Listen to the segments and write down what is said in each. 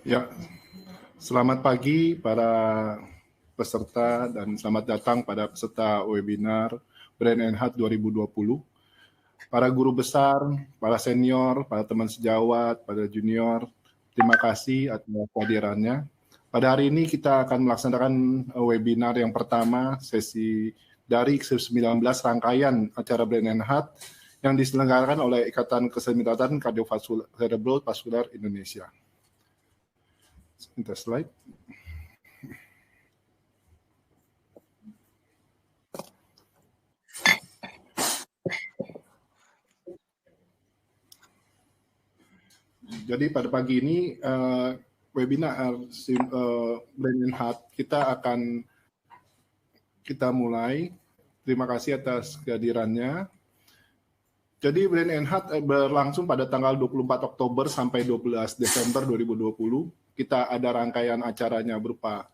Ya, selamat pagi para peserta dan selamat datang pada peserta webinar Brain and Heart 2020. Para guru besar, para senior, para teman sejawat, para junior, terima kasih atas kehadirannya. Pada hari ini kita akan melaksanakan webinar yang pertama, sesi dari ke-19 rangkaian acara Brain and Heart yang diselenggarakan oleh Ikatan Kesemidatan Kardiovaskular Vaskular Indonesia. Sebentar slide. Jadi pada pagi ini webinar Brain and Heart kita mulai. Terima kasih atas kehadirannya. Jadi Brain and Heart berlangsung pada tanggal 24 Oktober sampai 12 Desember 2020. Kita ada rangkaian acaranya berupa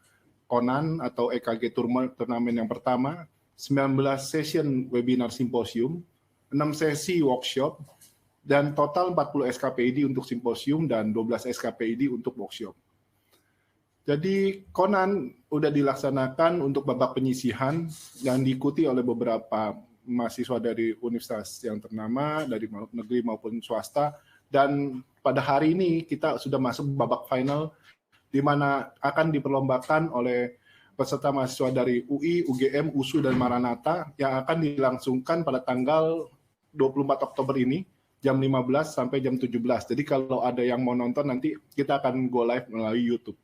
Conan atau EKG Turnamen yang pertama, 19 session webinar simposium, 6 sesi workshop, dan total 40 SKPID untuk simposium dan 12 SKPID untuk workshop. Jadi Conan udah dilaksanakan untuk babak penyisihan yang diikuti oleh beberapa mahasiswa dari universitas yang ternama, dari negeri maupun swasta, dan pada hari ini kita sudah masuk babak final, di mana akan diperlombakan oleh peserta mahasiswa dari UI, UGM, USU, dan Maranatha yang akan dilangsungkan pada tanggal 24 Oktober ini, jam 15 sampai jam 17. Jadi kalau ada yang mau nonton nanti kita akan go live melalui YouTube.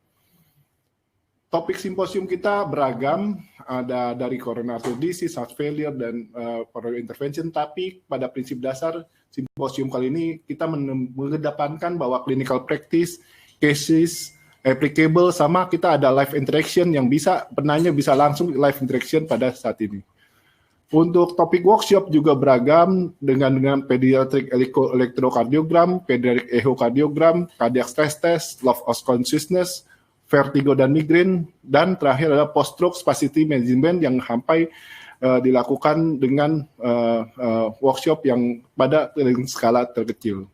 Topik simposium kita beragam, ada dari coronary disease, heart failure, dan coronary intervention, tapi pada prinsip dasar simposium kali ini kita mengedepankan bahwa clinical practice, cases, applicable, sama kita ada live interaction yang bisa penanya bisa langsung live interaction pada saat ini. Untuk topik workshop juga beragam dengan pediatric electrocardiogram, pediatric echocardiogram, cardiac stress test, loss of consciousness, vertigo dan migrain, dan terakhir adalah post-stroke spasticity management yang sampai dilakukan dengan workshop yang pada skala terkecil.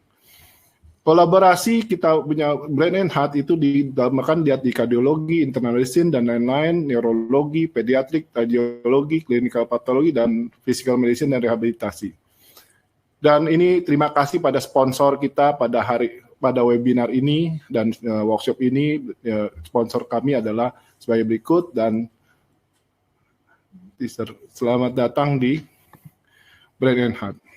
Kolaborasi kita punya Brain and Heart itu didamakan di kardiologi, internal medicine, dan lain-lain, neurologi, pediatrik, radiologi, clinical pathology, dan physical medicine dan rehabilitasi. Dan ini terima kasih pada sponsor kita pada webinar ini dan workshop ini. Sponsor kami adalah sebagai berikut, dan selamat datang di Brain and Heart.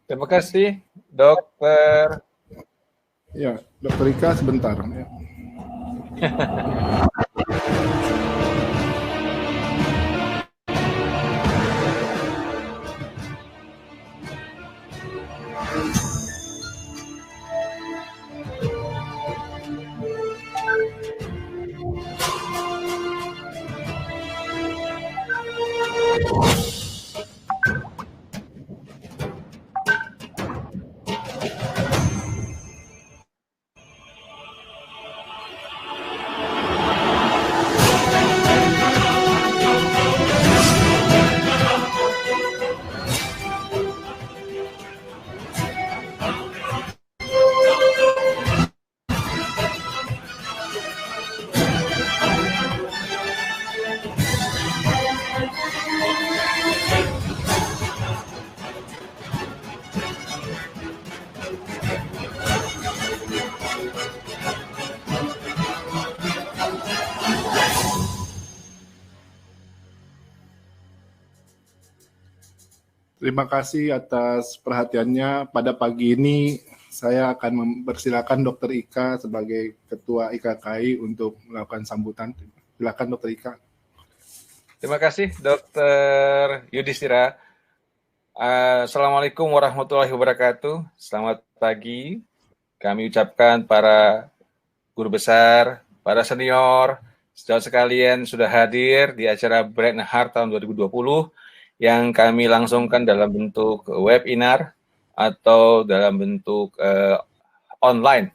Terima kasih, Dokter. Ya, Dokter Ika sebentar. Ya. Terima kasih atas perhatiannya. Pada pagi ini saya akan mempersilakan Dr. Ika sebagai Ketua IKKI untuk melakukan sambutan. Silakan Dr. Ika. Terima kasih Dr. Yudhistira. Assalamualaikum warahmatullahi wabarakatuh. Selamat pagi. Kami ucapkan para guru besar, para senior, saudara sekalian sudah hadir di acara Brain and Heart tahun 2020 yang kami langsungkan dalam bentuk webinar atau dalam bentuk online.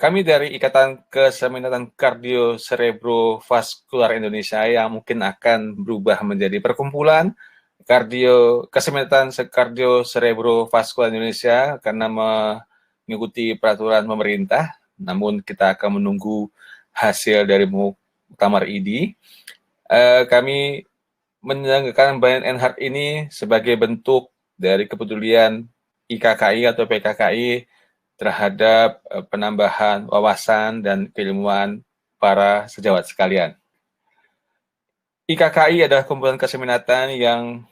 Kami dari Ikatan Keseminatan Kardio Cerebrovaskular Indonesia yang mungkin akan berubah menjadi perkumpulan Keseminatan Kardio Cerebrovaskular Indonesia karena mengikuti peraturan pemerintah, namun kita akan menunggu hasil dari Muktamar ID. Kami menyelenggarakan Brain and Heart ini sebagai bentuk dari kepedulian IKKI atau PKKI terhadap penambahan wawasan dan keilmuan para sejawat sekalian. IKKI adalah kumpulan keseminatan yang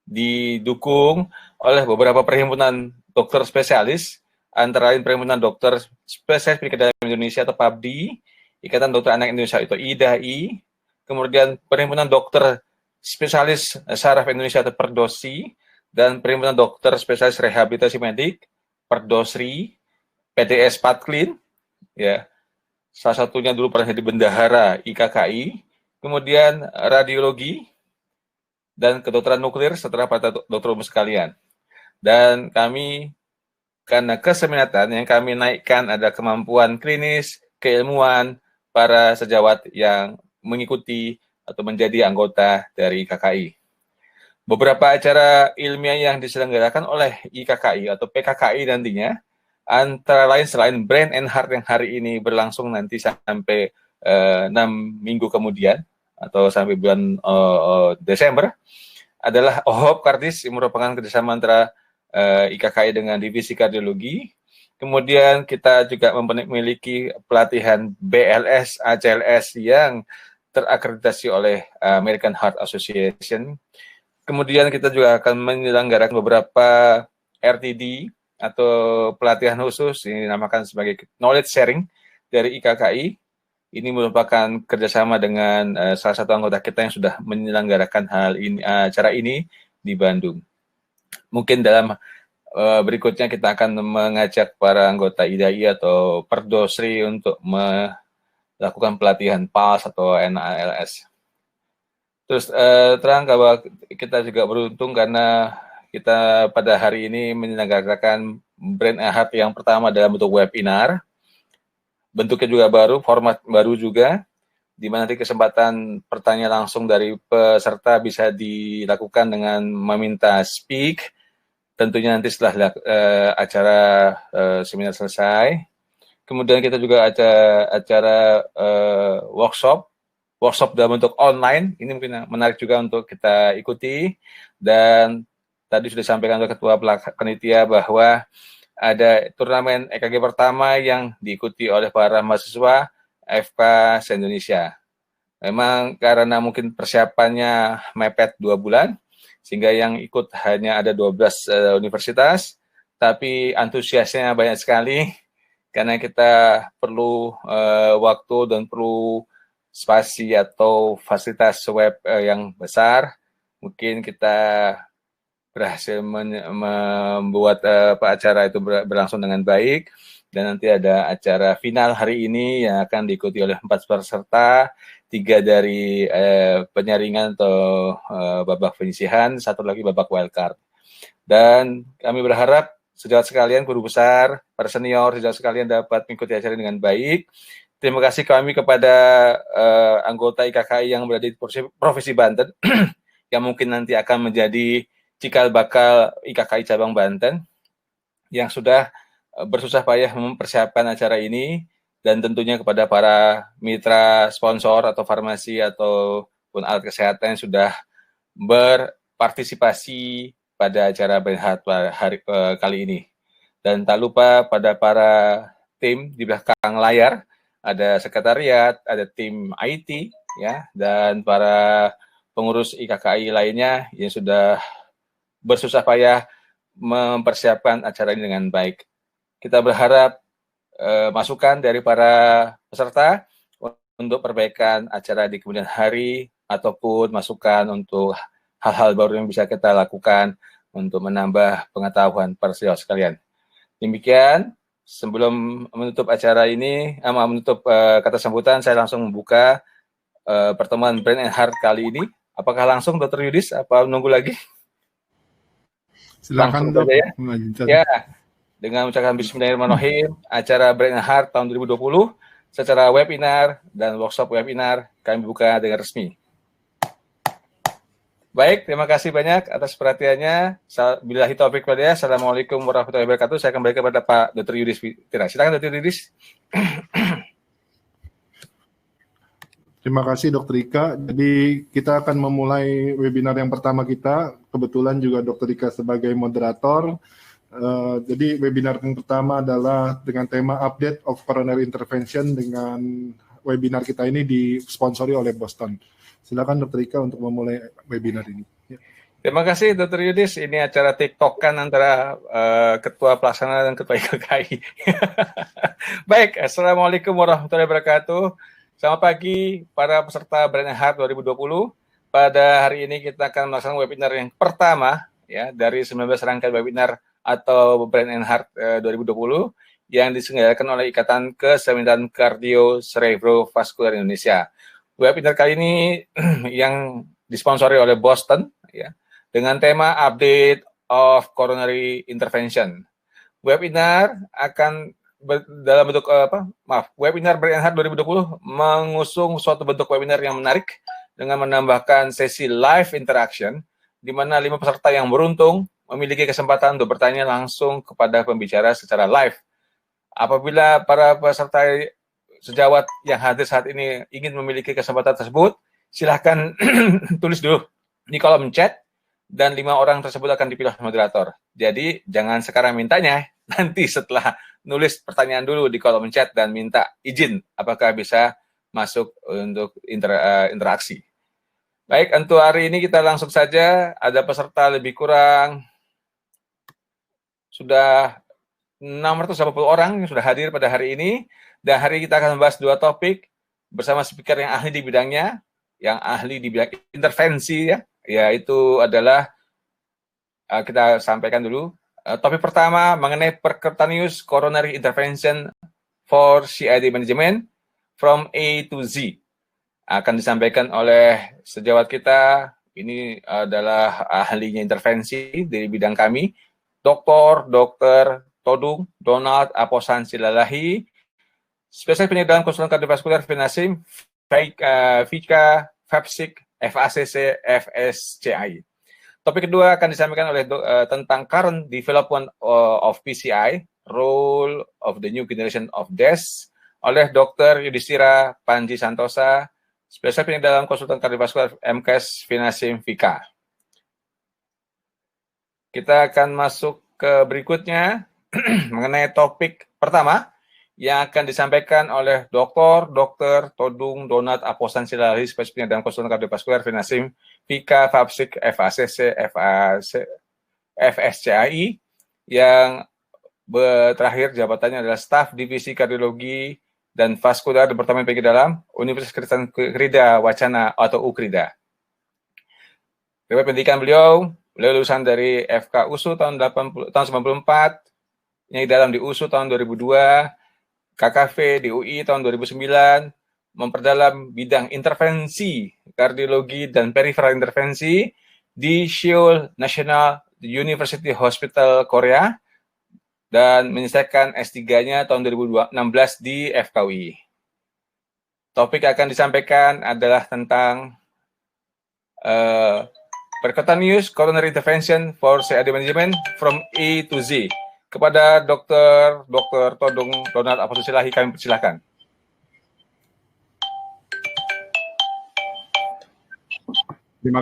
didukung oleh beberapa perhimpunan dokter spesialis, antara lain Perhimpunan Dokter Spesialis Penyakit Dalam Indonesia atau PABDI, Ikatan Dokter Anak Indonesia atau IDAI, kemudian Perhimpunan Dokter Spesialis Saraf Indonesia atau PERDOSI, dan Perhimpunan Dokter Spesialis Rehabilitasi Medik, PERDOSRI, PDS Patklin, ya, salah satunya dulu pernah jadi bendahara IKKI, kemudian radiologi, dan kedokteran nuklir setelah para dokter umum sekalian. Dan kami, karena keseminatan yang kami naikkan ada kemampuan klinis, keilmuan para sejawat yang mengikuti atau menjadi anggota dari IKKI. Beberapa acara ilmiah yang diselenggarakan oleh IKKI atau PKKI nantinya, antara lain selain Brain and Heart yang hari ini berlangsung nanti sampai 6 minggu kemudian, atau sampai bulan Desember, adalah OHOP Kardis, yang merupakan kerjasama antara IKKI dengan Divisi Kardiologi. Kemudian kita juga memiliki pelatihan BLS, ACLS yang terakreditasi oleh American Heart Association. Kemudian kita juga akan menyelenggarakan beberapa RTD atau pelatihan khusus yang dinamakan sebagai knowledge sharing dari IKKI. Ini merupakan kerjasama dengan salah satu anggota kita yang sudah menyelenggarakan acara ini di Bandung. Mungkin dalam berikutnya kita akan mengajak para anggota IDAI atau Perdosri untuk melakukan pelatihan PALS atau NALS. Terus terang bahwa kita juga beruntung karena kita pada hari ini menyelenggarakan Brain and Heart yang pertama dalam bentuk webinar. Bentuknya juga baru, format baru juga, di mana nanti kesempatan pertanyaan langsung dari peserta bisa dilakukan dengan meminta speak, tentunya nanti setelah acara seminar selesai. Kemudian kita juga ada acara workshop dalam bentuk online, ini mungkin menarik juga untuk kita ikuti. Dan tadi sudah disampaikan oleh Ketua Panitia bahwa ada turnamen EKG pertama yang diikuti oleh para mahasiswa FK se-Indonesia. Memang karena mungkin persiapannya mepet 2 bulan, sehingga yang ikut hanya ada 12 universitas, tapi antusiasnya banyak sekali, karena kita perlu waktu dan perlu spasi atau fasilitas web yang besar. Mungkin kita berhasil membuat acara itu berlangsung dengan baik, dan nanti ada acara final hari ini yang akan diikuti oleh 4 peserta, 3 dari penyaringan atau babak penyisihan, 1 lagi babak wildcard. Dan kami berharap sejawat sekalian, guru besar, para senior, sejawat sekalian dapat mengikuti acara dengan baik. Terima kasih kami kepada anggota IKKI yang berada di Provinsi Banten yang mungkin nanti akan menjadi cikal bakal IKKI Cabang Banten yang sudah bersusah payah mempersiapkan acara ini, dan tentunya kepada para mitra sponsor atau farmasi ataupun alat kesehatan yang sudah berpartisipasi pada acara Brain hari kali ini. Dan tak lupa pada para tim di belakang layar, ada sekretariat, ada tim IT, ya, dan para pengurus IKKI lainnya yang sudah bersusah payah mempersiapkan acara ini dengan baik. Kita berharap masukan dari para peserta untuk perbaikan acara di kemudian hari, ataupun masukan untuk hal-hal baru yang bisa kita lakukan untuk menambah pengetahuan para sejawat sekalian. Demikian, sebelum menutup acara ini, menutup kata sambutan, saya langsung membuka pertemuan Brain and Heart kali ini. Apakah langsung Dr. Yudis, apa menunggu lagi? Silakan Dok. Ya, dengan mengucapkan Bismillahirrahmanirrahim, acara Brain and Heart tahun 2020 secara webinar dan workshop webinar kami buka dengan resmi. Baik, terima kasih banyak atas perhatiannya. Billahi taufiq wal hidayah. Assalamualaikum warahmatullahi wabarakatuh. Saya kembali kepada Pak Dr. Yudis Fitira. Silakan Dr. Yudis. Terima kasih Dr. Ika. Jadi kita akan memulai webinar yang pertama kita. Kebetulan juga Dr. Ika sebagai moderator. Jadi webinar yang pertama adalah dengan tema Update of Coronary Intervention, dengan webinar kita ini disponsori oleh Boston. Silakan Dr. Ika untuk memulai webinar ini. Terima kasih Dr. Yudis. Ini acara TikTok-kan antara Ketua Pelaksana dan Ketua IKKI. Baik, Assalamualaikum warahmatullahi wabarakatuh. Selamat pagi para peserta Brain and Heart 2020. Pada hari ini kita akan melaksanakan webinar yang pertama ya dari 19 rangkaian webinar atau Brain and Heart 2020 yang diselenggarakan oleh Ikatan Ke-9 Kardio Cerebrovaskular Indonesia. Webinar kali ini yang disponsori oleh Boston ya, dengan tema Update of Coronary Intervention. Webinar akan dalam bentuk webinar Brain and Heart 2020 mengusung suatu bentuk webinar yang menarik dengan menambahkan sesi live interaction di mana 5 peserta yang beruntung memiliki kesempatan untuk bertanya langsung kepada pembicara secara live. Apabila para peserta sejawat yang hadir saat ini ingin memiliki kesempatan tersebut, silahkan tulis dulu di kolom chat dan 5 orang tersebut akan dipilih moderator. Jadi jangan sekarang mintanya, nanti setelah nulis pertanyaan dulu di kolom chat dan minta izin apakah bisa masuk untuk interaksi. Baik, untuk hari ini kita langsung saja. Ada peserta lebih kurang sudah 680 orang yang sudah hadir pada hari ini. Dan hari ini kita akan membahas 2 topik bersama speaker yang ahli di bidangnya, yang ahli di bidang intervensi, ya, yaitu adalah kita sampaikan dulu. Topik pertama mengenai percutaneous coronary intervention for CID management from A to Z. Akan disampaikan oleh sejawat kita, ini adalah ahlinya intervensi dari bidang kami, Dr. Todung Donald Aposan Silalahi, spesialis penyediaan konsultan kardiovaskular Finasim, Vika, FAPSIC, FACC, FSCI. Topik kedua akan disampaikan oleh tentang current development of PCI, role of the new generation of DES, oleh Dr. Yudhistira Panji Santosa, spesialis penyediaan konsultan kardiovaskular MKes Finasim Vika. Kita akan masuk ke berikutnya mengenai topik pertama yang akan disampaikan oleh Dr. Todung Donald Aposan Silalahi, spesialis penyediaan konsultan kardiovaskular Finasim Vika, FAPSIC, FACC, FSCI, yang terakhir jabatannya adalah Staf Divisi Kardiologi dan Vaskular Departemen Penyakit Dalam Universitas Kristen Krida Wacana atau UKRIDA. Riwayat pendidikan beliau lulusan dari FK USU tahun 94, Penyakit Dalam di USU tahun 2002, KKV di UI tahun 2009, memperdalam bidang intervensi kardiologi dan peripheral intervensi di Seoul National University Hospital Korea dan menyelesaikan S3-nya tahun 2016 di FKUI. Topik akan disampaikan adalah tentang percutaneous coronary intervention for CAD management from A to Z. Kepada Dr. Todung Donald Aposan Silalahi, kami persilakan. Terima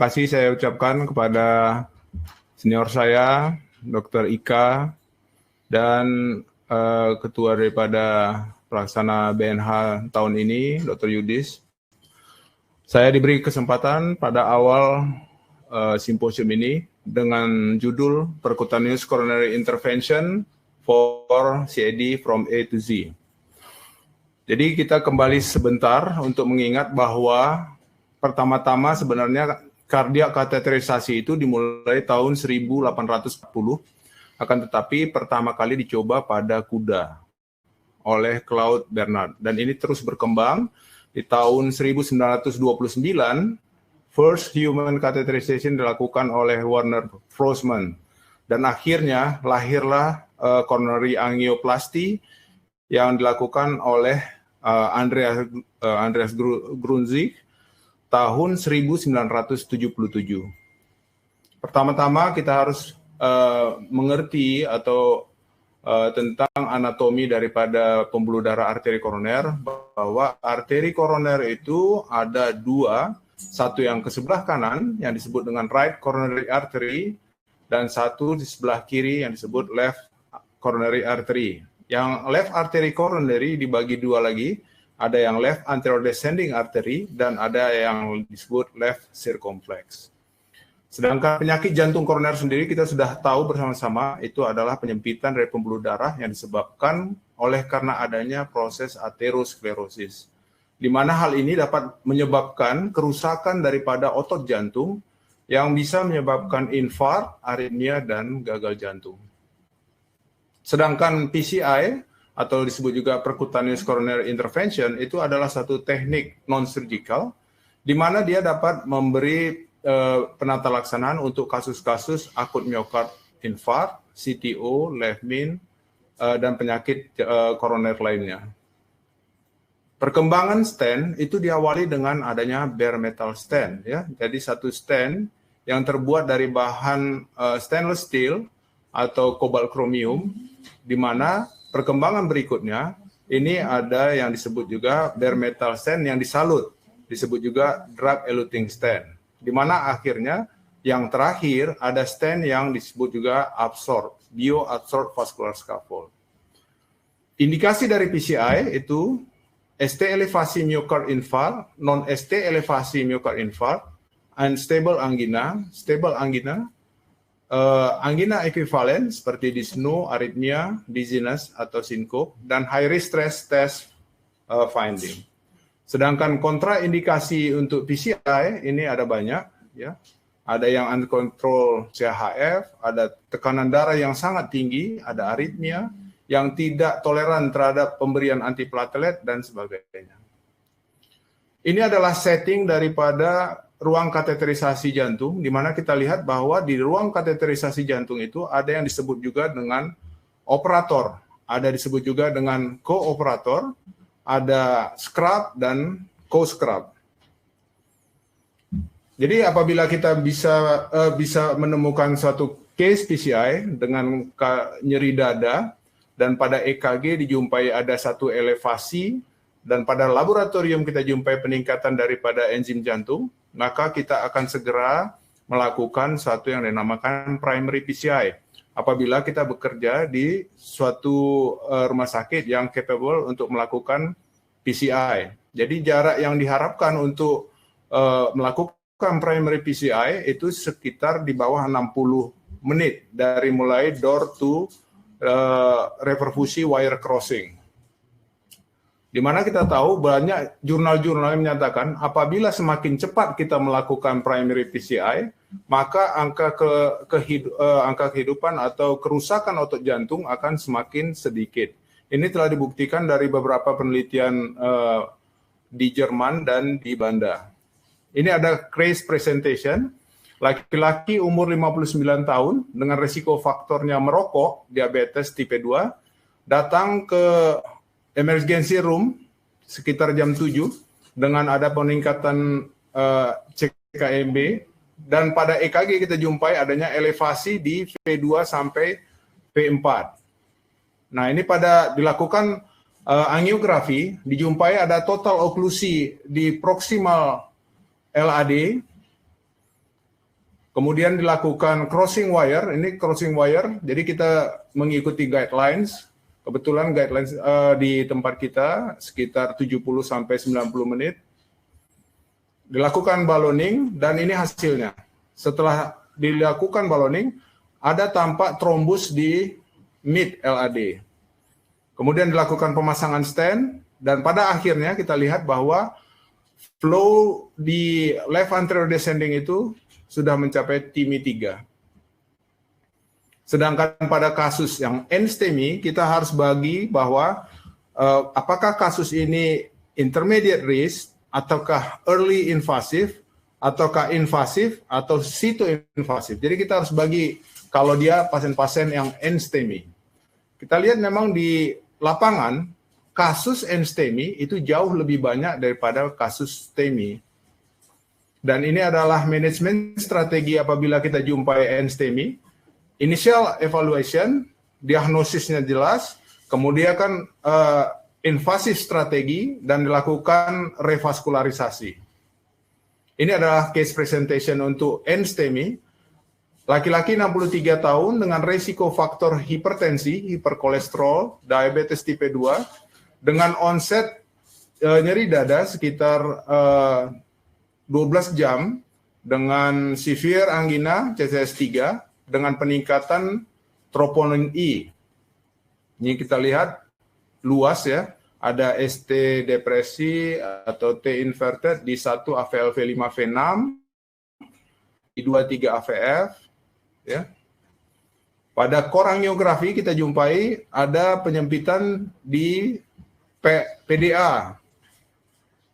kasih saya ucapkan kepada senior saya, Dr. Ika, dan ketua daripada pelaksana BNH tahun ini, Dr. Yudis. Saya diberi kesempatan pada awal simposium ini dengan judul Percutaneous Coronary Intervention for CAD from A to Z. Jadi kita kembali sebentar untuk mengingat bahwa pertama-tama sebenarnya kardiak kateterisasi itu dimulai tahun 1840, akan tetapi pertama kali dicoba pada kuda oleh Claude Bernard. Dan ini terus berkembang. Di tahun 1929, first human catheterization dilakukan oleh Werner Frossman. Dan akhirnya lahirlah coronary angioplasty yang dilakukan oleh Andreas Grunzig tahun 1977. Pertama-tama kita harus mengerti atau tentang anatomi daripada pembuluh darah arteri koroner, bahwa arteri koroner itu ada 2, satu yang ke sebelah kanan yang disebut dengan right coronary artery dan satu di sebelah kiri yang disebut left coronary artery. Yang left artery coronary dibagi 2 lagi, ada yang left anterior descending artery dan ada yang disebut left circumflex. Sedangkan penyakit jantung koroner sendiri kita sudah tahu bersama-sama itu adalah penyempitan dari pembuluh darah yang disebabkan oleh karena adanya proses aterosklerosis, di mana hal ini dapat menyebabkan kerusakan daripada otot jantung yang bisa menyebabkan infark, aritmia, dan gagal jantung. Sedangkan PCI atau disebut juga percutaneous coronary intervention itu adalah satu teknik non-surgical di mana dia dapat memberi penata laksanaan untuk kasus-kasus akut miokard infark, CTO, left main, dan penyakit koroner lainnya. Perkembangan stent itu diawali dengan adanya bare metal stent, ya. Jadi satu stent yang terbuat dari bahan stainless steel atau kobalt kromium, di mana perkembangan berikutnya ini ada yang disebut juga bare metal stent yang disalut, disebut juga drug eluting stent. di mana akhirnya yang terakhir ada stent yang disebut juga bioabsorbed vascular scaffold. Indikasi dari PCI itu ST elevasi myocard infarct, non-ST elevasi myocard infarct, unstable angina, stable angina, angina ekuivalen seperti dyspnea, arrhythmia, dizziness atau sincope, dan high risk stress test finding. Sedangkan kontraindikasi untuk PCI ini ada banyak, ya. Ada yang uncontrolled CHF, ada tekanan darah yang sangat tinggi, ada arrhythmia, yang tidak toleran terhadap pemberian antiplatelet dan sebagainya. Ini adalah setting daripada ruang kateterisasi jantung, di mana kita lihat bahwa di ruang kateterisasi jantung itu ada yang disebut juga dengan operator, ada disebut juga dengan co-operator, ada scrub dan co-scrub. Jadi apabila kita bisa menemukan suatu case PCI dengan nyeri dada dan pada EKG dijumpai ada satu elevasi dan pada laboratorium kita jumpai peningkatan daripada enzim jantung, maka kita akan segera melakukan suatu yang dinamakan primary PCI. Apabila kita bekerja di suatu rumah sakit yang capable untuk melakukan PCI. Jadi jarak yang diharapkan untuk melakukan primary PCI itu sekitar di bawah 60 menit dari mulai door to reperfusi wire crossing. Di mana kita tahu banyak jurnal-jurnal yang menyatakan apabila semakin cepat kita melakukan primary PCI, maka angka kehidupan atau kerusakan otot jantung akan semakin sedikit. Ini telah dibuktikan dari beberapa penelitian di Jerman dan di Banda. Ini ada case presentation, laki-laki umur 59 tahun dengan risiko faktornya merokok, diabetes tipe 2, datang ke emergency room sekitar jam 7 dengan ada peningkatan CKMB, dan pada EKG kita jumpai adanya elevasi di V2 sampai V4. Nah, ini pada dilakukan angiografi, dijumpai ada total oklusi di proximal LAD, kemudian dilakukan crossing wire, ini crossing wire, jadi kita mengikuti guidelines, kebetulan guidelines di tempat kita sekitar 70 sampai 90 menit, dilakukan balloning, dan ini hasilnya. Setelah dilakukan balloning, ada tampak trombus di mid LAD. Kemudian dilakukan pemasangan stent, dan pada akhirnya kita lihat bahwa flow di left anterior descending itu sudah mencapai TIMI 3. Sedangkan pada kasus yang end-STEMI, kita harus bagi bahwa apakah kasus ini intermediate risk, ataukah early invasive, ataukah invasif, atau sito-invasif. Jadi kita harus bagi kalau dia pasien-pasien yang end-STEMI. Kita lihat memang di lapangan, kasus end-STEMI itu jauh lebih banyak daripada kasus STEMI. Dan ini adalah manajemen strategi apabila kita jumpai end-STEMI. Initial evaluation, diagnosisnya jelas, kemudian kan invasif strategi, dan dilakukan revaskularisasi. Ini adalah case presentation untuk end-STEMI. Laki-laki 63 tahun dengan resiko faktor hipertensi, hiperkolesterol, diabetes tipe 2, dengan onset nyeri dada sekitar 12 jam, dengan severe angina CCS 3, dengan peningkatan troponin E. Ini kita lihat luas ya, ada ST depresi atau T inverted di 1 AVLV 5 V6, di 23 AVF, ya. Pada core angiografi kita jumpai ada penyempitan di PDA.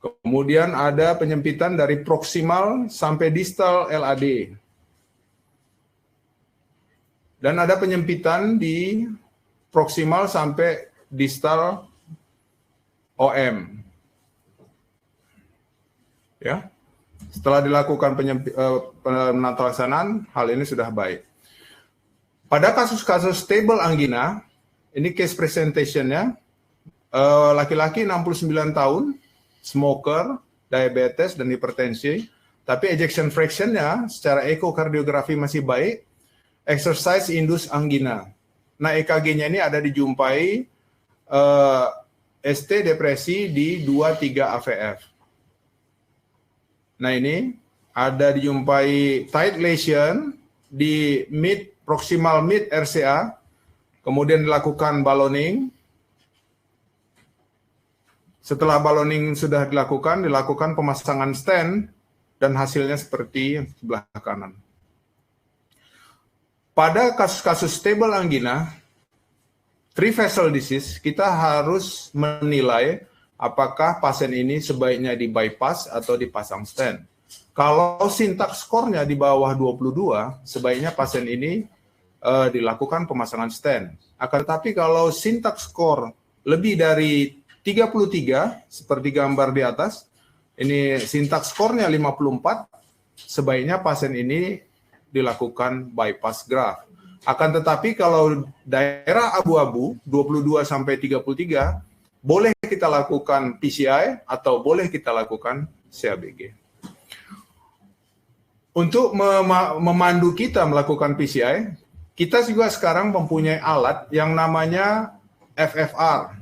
Kemudian ada penyempitan dari proksimal sampai distal LAD. Dan ada penyempitan di proksimal sampai distal OM. Ya. Setelah dilakukan penatelasanan, hal ini sudah baik. Pada kasus-kasus stable angina, ini case presentation-nya, laki-laki 69 tahun, smoker, diabetes, dan hipertensi, tapi ejection fraction-nya secara ekokardiografi masih baik, exercise induce angina. Nah, EKG-nya ini ada dijumpai ST depresi di 2-3 AVF. Nah, ini ada dijumpai tight lesion di proximal mid RCA, kemudian dilakukan balloning. Setelah balloning sudah dilakukan pemasangan stent, dan hasilnya seperti sebelah kanan. Pada kasus-kasus stable angina, three vessel disease, kita harus menilai apakah pasien ini sebaiknya di bypass atau dipasang stent. Kalau syntax score-nya di bawah 22, sebaiknya pasien ini dilakukan pemasangan stent. Akan tetapi kalau syntax score lebih dari 33, seperti gambar di atas, ini syntax score-nya 54, sebaiknya pasien ini dilakukan bypass graft. Akan tetapi kalau daerah abu-abu 22 sampai 33, boleh kita lakukan PCI atau boleh kita lakukan CABG. Untuk memandu kita melakukan PCI, kita juga sekarang mempunyai alat yang namanya FFR,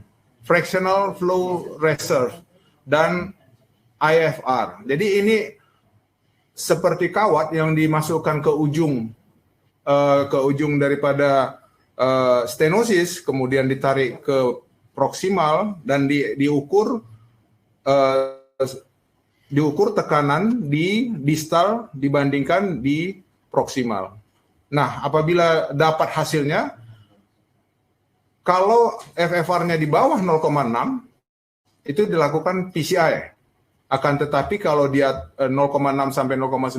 Fractional Flow Reserve, dan IFR. Jadi ini seperti kawat yang dimasukkan ke ujung daripada stenosis, kemudian ditarik ke proksimal dan diukur tekanan di distal dibandingkan di proksimal. Nah, apabila dapat hasilnya, kalau FFR-nya di bawah 0,6, itu dilakukan PCI. Akan tetapi kalau dia 0,6 sampai 0,9,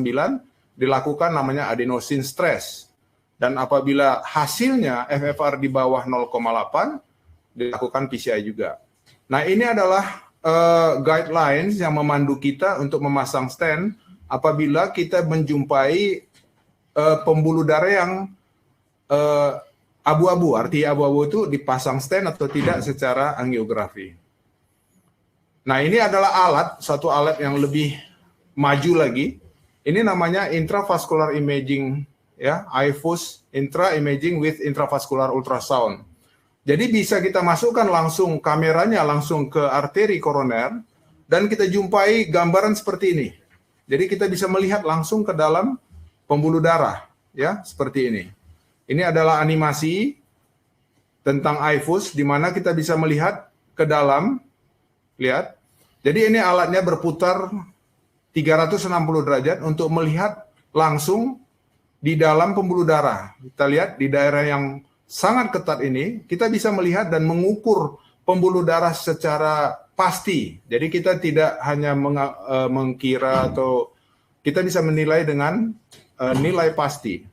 dilakukan namanya adenosine stress. Dan apabila hasilnya FFR di bawah 0,8, dilakukan PCI juga. Nah, ini adalah guidelines yang memandu kita untuk memasang stent apabila kita menjumpai pembuluh darah yang abu-abu. Artinya abu-abu itu dipasang stent atau tidak secara angiografi. Nah, ini adalah satu alat yang lebih maju lagi. Ini namanya intravascular imaging, ya, IFUS, intra imaging with intravascular ultrasound. Jadi bisa kita masukkan langsung kameranya langsung ke arteri koroner dan kita jumpai gambaran seperti ini. Jadi kita bisa melihat langsung ke dalam pembuluh darah, ya, seperti ini. Ini adalah animasi tentang IFUS di mana kita bisa melihat ke dalam. Lihat. Jadi ini alatnya berputar 360 derajat untuk melihat langsung di dalam pembuluh darah. Kita lihat di daerah yang sangat ketat ini, kita bisa melihat dan mengukur pembuluh darah secara pasti. Jadi kita tidak hanya mengkira atau kita bisa menilai dengan nilai pasti.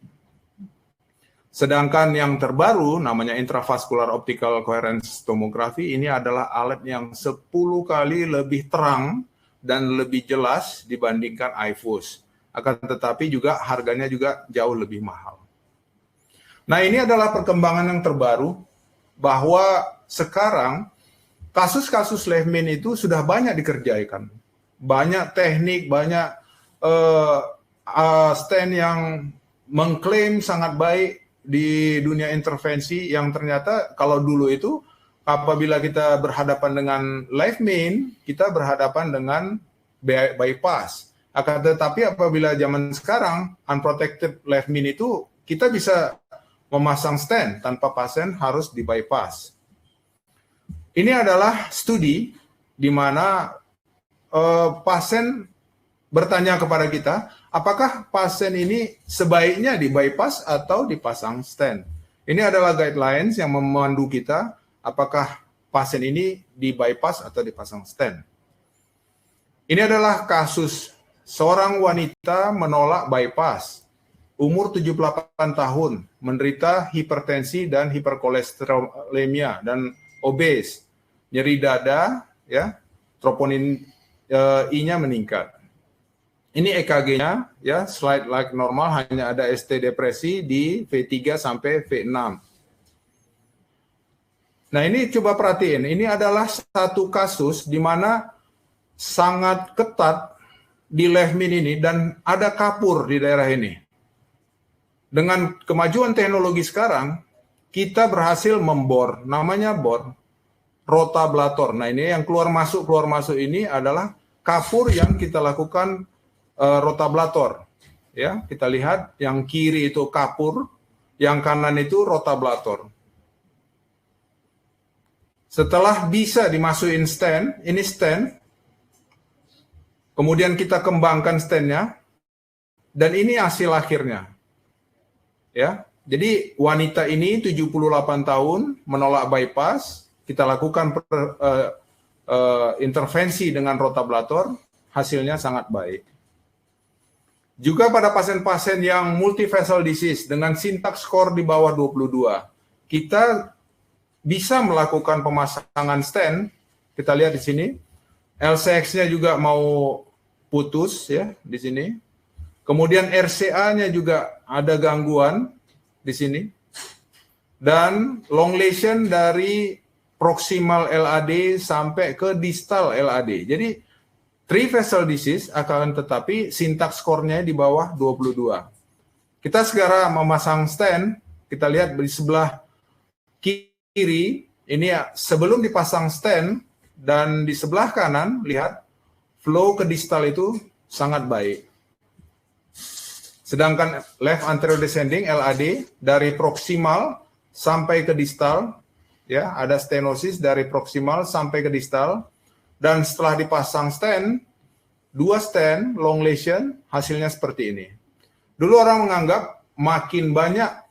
Sedangkan yang terbaru namanya intravascular optical coherence tomography, ini adalah alat yang 10 kali lebih terang dan lebih jelas dibandingkan IFUS. Akan tetapi juga harganya juga jauh lebih mahal. Nah, ini adalah perkembangan yang terbaru bahwa sekarang kasus-kasus Lehman itu sudah banyak dikerjakan. Banyak teknik, banyak stent yang mengklaim sangat baik di dunia intervensi yang ternyata kalau dulu itu apabila kita berhadapan dengan Lehman, kita berhadapan dengan bypass. Akan tetapi apabila zaman sekarang unprotected Lehman itu kita bisa memasang stent tanpa pasien harus di bypass. Ini adalah studi di mana pasien bertanya kepada kita, apakah pasien ini sebaiknya di bypass atau dipasang stent? Ini adalah guidelines yang memandu kita, apakah pasien ini di bypass atau dipasang stent. Ini adalah kasus seorang wanita menolak bypass, umur 78 tahun, menderita hipertensi dan hiperkolesterolemia dan obes, nyeri dada, ya, troponin I-nya meningkat. Ini EKG-nya, ya, slide like normal, hanya ada ST depresi di V3 sampai V6. Nah, ini coba perhatiin, ini adalah satu kasus di mana sangat ketat di left min ini dan ada kapur di daerah ini. Dengan kemajuan teknologi sekarang, kita berhasil membor, namanya bor, rotablator. Nah ini yang keluar masuk ini adalah kapur yang kita lakukan rotablator. Ya, kita lihat yang kiri itu kapur, yang kanan itu rotablator. Setelah bisa dimasukin stand, ini stand, kemudian kita kembangkan standnya, dan ini hasil akhirnya. Ya, jadi wanita ini 78 tahun menolak bypass, kita lakukan intervensi dengan rotablator, hasilnya sangat baik. Juga pada pasien-pasien yang multivessel disease dengan syntax score di bawah 22, kita bisa melakukan pemasangan stent. Kita lihat di sini, LCX-nya juga mau putus ya di sini. Kemudian RCA-nya juga ada gangguan di sini. Dan long lesion dari proximal LAD sampai ke distal LAD. Jadi tri-vessel disease akan tetapi syntax score-nya di bawah 22. Kita segera memasang stent, kita lihat di sebelah kiri, ini sebelum dipasang stent, dan di sebelah kanan, lihat, flow ke distal itu sangat baik. Sedangkan left anterior descending, LAD, dari proximal sampai ke distal, ya ada stenosis dari proximal sampai ke distal, dan setelah dipasang stent, 2 stent, long lesion, hasilnya seperti ini. Dulu orang menganggap makin banyak,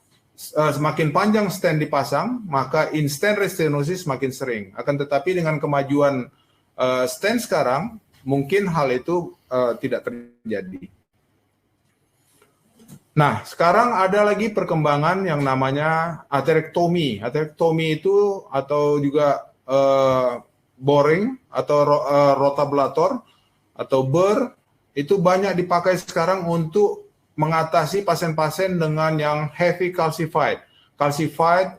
semakin panjang stent dipasang, maka in-stent restenosis makin sering. Akan tetapi dengan kemajuan stent sekarang, mungkin hal itu tidak terjadi. Nah, sekarang ada lagi perkembangan yang namanya atherectomy. Atherectomy itu atau juga boring atau rotablator atau BER itu banyak dipakai sekarang untuk mengatasi pasien-pasien dengan yang heavy calcified,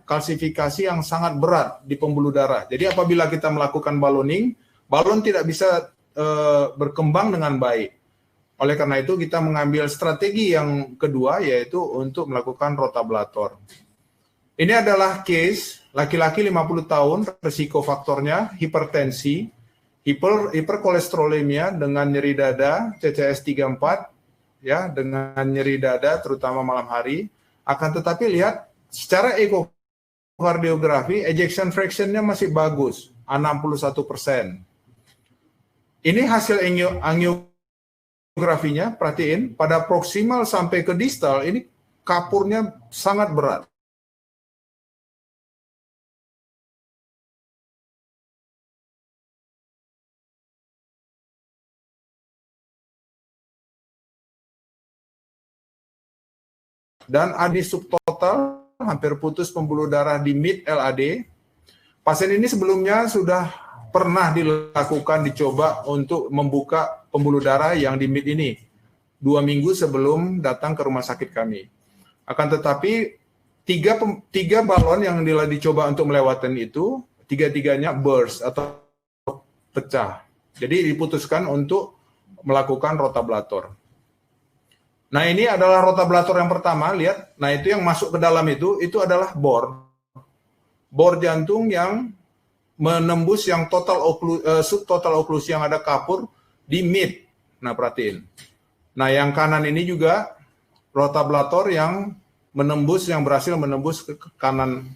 kalsifikasi yang sangat berat di pembuluh darah. Jadi apabila kita melakukan balloning, balon tidak bisa berkembang dengan baik. Oleh karena itu kita mengambil strategi yang kedua yaitu untuk melakukan rotablator. Ini adalah case laki-laki 50 tahun, risiko faktornya hipertensi, hiperkolesterolemia dengan nyeri dada, CCS 34, ya, dengan nyeri dada terutama malam hari. Akan tetapi lihat secara ekokardiografi ejection fraction-nya masih bagus, 61%. Ini hasil angiografinya, perhatiin, pada proximal sampai ke distal, ini kapurnya sangat berat. Dan AD subtotal, hampir putus pembuluh darah di mid LAD. Pasien ini sebelumnya sudah pernah dicoba untuk membuka pembuluh darah yang di mid ini 2 minggu sebelum datang ke rumah sakit kami. Akan tetapi tiga balon yang dicoba untuk melewati itu, tiga-tiganya burst atau pecah. Jadi diputuskan untuk melakukan rotablator. Nah ini adalah rotablator yang pertama, lihat. Nah itu yang masuk ke dalam itu adalah bor jantung yang menembus yang subtotal oklusi yang ada kapur di mid. Nah perhatiin. Nah yang kanan ini juga rotablator yang berhasil menembus ke kanan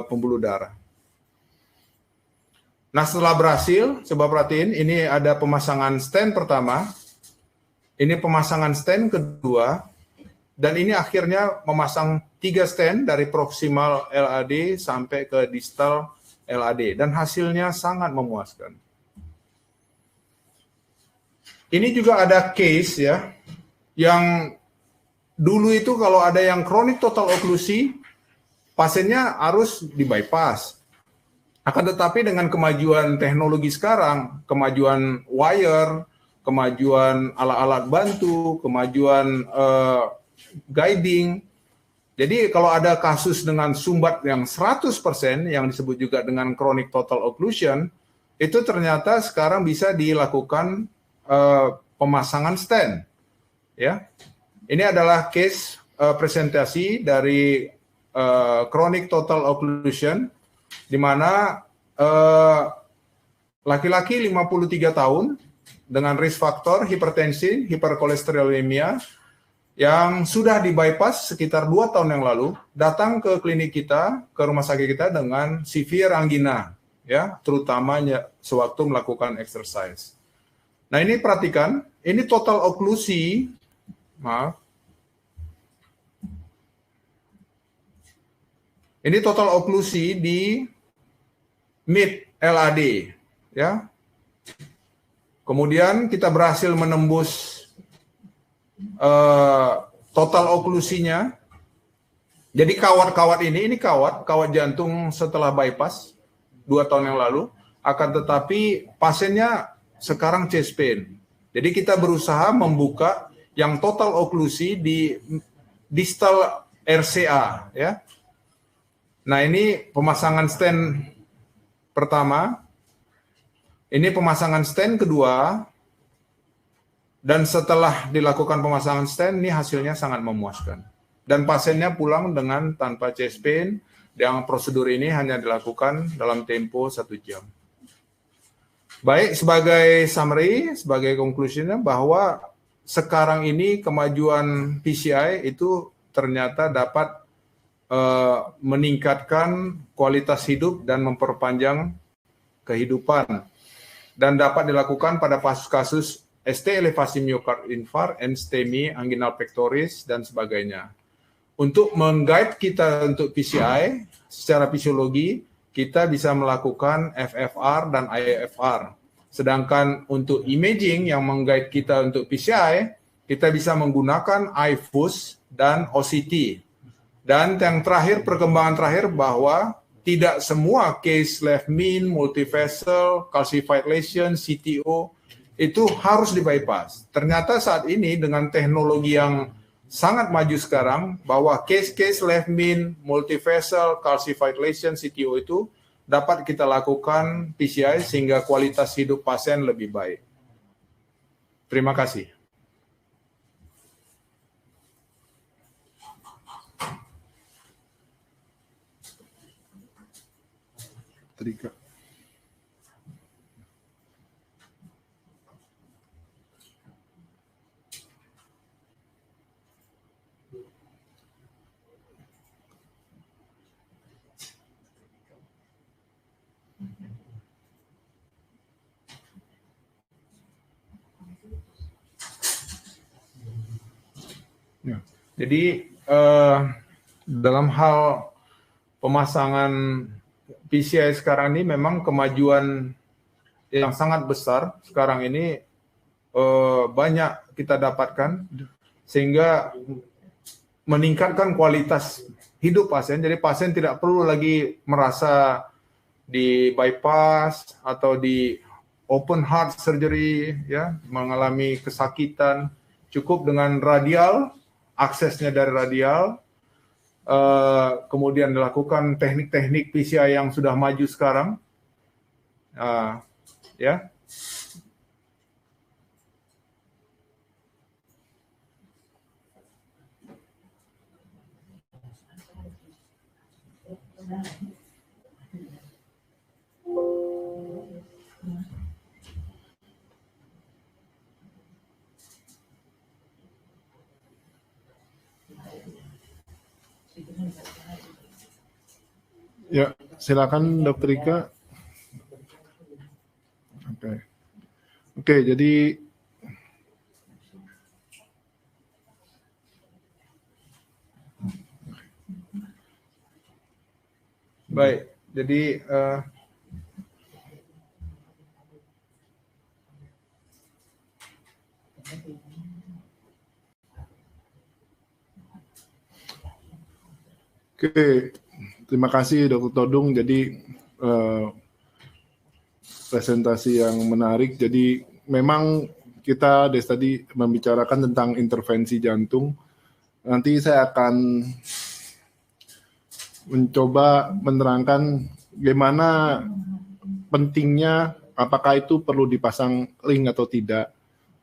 pembuluh darah. Nah setelah berhasil, coba perhatiin, ini ada pemasangan stent pertama, ini pemasangan stent kedua, dan ini akhirnya memasang 3 stent dari proximal LAD sampai ke distal LAD, dan hasilnya sangat memuaskan. Ini juga ada case ya, yang dulu itu kalau ada yang kronik total oklusi, pasiennya harus di bypass. Akan tetapi dengan kemajuan teknologi sekarang, kemajuan wire, kemajuan alat-alat bantu, kemajuan guiding. Jadi kalau ada kasus dengan sumbat yang 100% yang disebut juga dengan chronic total occlusion, itu ternyata sekarang bisa dilakukan pemasangan stent. Ya, ini adalah case presentasi dari chronic total occlusion, di mana laki-laki 53 tahun dengan risk factor hipertensi, hiperkolesterolemia, yang sudah di bypass sekitar 2 tahun yang lalu, datang ke klinik kita, ke rumah sakit kita dengan severe angina, ya, terutamanya sewaktu melakukan exercise. Nah, ini perhatikan, ini total oklusi, maaf. Ini total oklusi di mid LAD, ya. Kemudian kita berhasil menembus total oklusinya. Jadi kawat-kawat ini kawat jantung setelah bypass 2 tahun yang lalu, akan tetapi pasiennya sekarang chest pain. Jadi kita berusaha membuka yang total oklusi di distal RCA, ya. Nah, ini pemasangan stent pertama, ini pemasangan stent kedua, dan setelah dilakukan pemasangan stent, ini hasilnya sangat memuaskan. Dan pasiennya pulang dengan tanpa chest pain, yang prosedur ini hanya dilakukan dalam tempo 1 jam. Baik, sebagai summary, sebagai conclusion-nya, bahwa sekarang ini kemajuan PCI itu ternyata dapat meningkatkan kualitas hidup dan memperpanjang kehidupan, dan dapat dilakukan pada kasus ST elevasi miokard infarct, STEMI, anginal pectoris, dan sebagainya. Untuk meng-guide kita untuk PCI, secara fisiologi, kita bisa melakukan FFR dan IFR. Sedangkan untuk imaging yang meng-guide kita untuk PCI, kita bisa menggunakan iFuse dan OCT. Dan yang terakhir, perkembangan terakhir, bahwa tidak semua case left mean, multivessel, calcified lesion, CTO, itu harus di bypass. Ternyata saat ini dengan teknologi yang sangat maju sekarang, bahwa case-case left mean, multivessel, calcified lesion, CTO itu dapat kita lakukan PCI sehingga kualitas hidup pasien lebih baik. Terima kasih. Trika. Ya. Jadi dalam hal pemasangan PCI sekarang ini memang kemajuan yang sangat besar sekarang ini banyak kita dapatkan sehingga meningkatkan kualitas hidup pasien. Jadi pasien tidak perlu lagi merasa di bypass atau di open heart surgery, ya, mengalami kesakitan. Cukup dengan radial, aksesnya dari radial, kemudian dilakukan teknik-teknik PCI yang sudah maju sekarang, ya. Ya, silakan Dr. Ika. Oke, jadi baik. Jadi oke, terima kasih Dr. Todung. Jadi presentasi yang menarik. Jadi memang kita dari tadi membicarakan tentang intervensi jantung. Nanti saya akan mencoba menerangkan bagaimana pentingnya, apakah itu perlu dipasang ring atau tidak,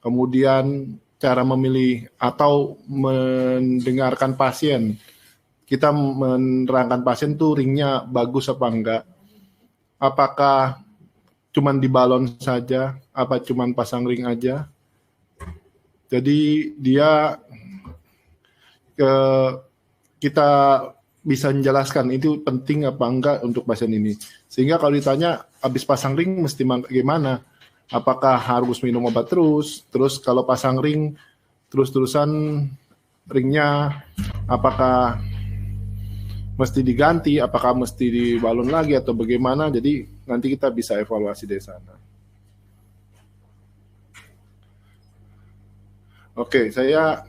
kemudian cara memilih atau mendengarkan pasien. Kita menerangkan pasien tuh ringnya bagus apa enggak, apakah cuman di balon saja, apa cuman pasang ring aja. Jadi kita bisa menjelaskan itu penting apa enggak untuk pasien ini. Sehingga kalau ditanya habis pasang ring mesti gimana? Apakah harus minum obat terus kalau pasang ring terus-terusan ringnya apakah mesti diganti, apakah mesti dibalon lagi atau bagaimana? Jadi nanti kita bisa evaluasi dari sana. Oke, saya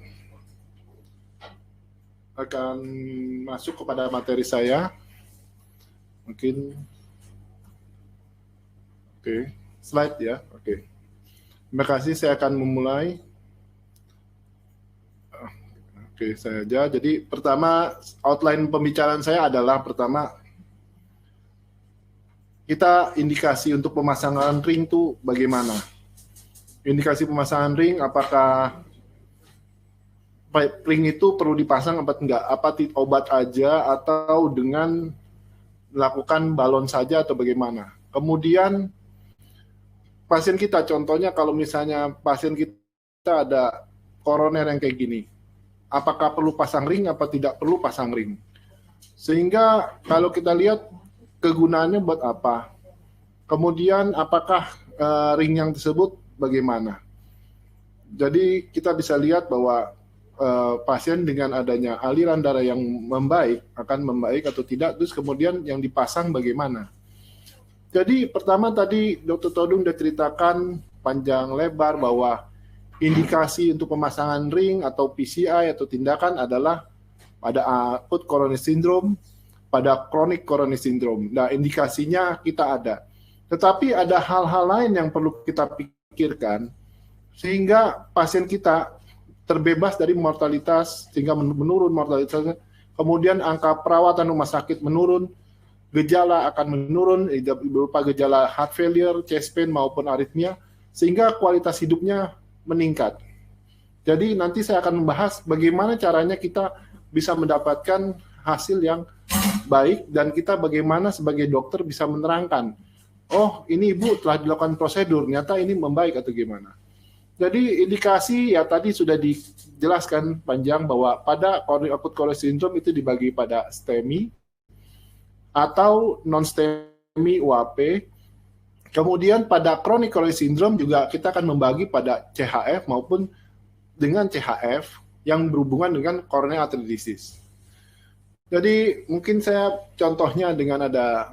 akan masuk kepada materi saya. Mungkin oke, slide ya. Oke. Terima kasih, saya akan memulai. Oke, saya aja. Jadi pertama outline pembicaraan saya adalah pertama kita indikasi untuk pemasangan ring itu bagaimana? Indikasi pemasangan ring apakah ring itu perlu dipasang apa enggak? Apa obat aja atau dengan melakukan balon saja atau bagaimana? Kemudian pasien kita, contohnya kalau misalnya pasien kita ada koroner yang kayak gini, apakah perlu pasang ring apa tidak perlu pasang ring? Sehingga kalau kita lihat kegunaannya buat apa? Kemudian apakah ring yang tersebut bagaimana? Jadi kita bisa lihat bahwa pasien dengan adanya aliran darah yang membaik akan membaik atau tidak, terus kemudian yang dipasang bagaimana. Jadi pertama tadi Dr. Todung sudah ceritakan panjang lebar bahwa indikasi untuk pemasangan ring atau PCI atau tindakan adalah pada acute coronary syndrome, pada chronic coronary syndrome. Nah, indikasinya kita ada. Tetapi ada hal-hal lain yang perlu kita pikirkan sehingga pasien kita terbebas dari mortalitas, sehingga menurun mortalitasnya. Kemudian angka perawatan rumah sakit menurun, gejala akan menurun, berupa gejala heart failure, chest pain maupun aritmia, sehingga kualitas hidupnya meningkat. Jadi nanti saya akan membahas bagaimana caranya kita bisa mendapatkan hasil yang baik dan kita bagaimana sebagai dokter bisa menerangkan, oh ini ibu telah dilakukan prosedur, ternyata ini membaik atau gimana. Jadi indikasi ya tadi sudah dijelaskan panjang bahwa pada acute coronary syndrome itu dibagi pada STEMI atau non-STEMI UAP. Kemudian pada chronic coronary syndrome juga kita akan membagi pada CHF maupun dengan CHF yang berhubungan dengan coronary artery disease. Jadi mungkin saya contohnya dengan ada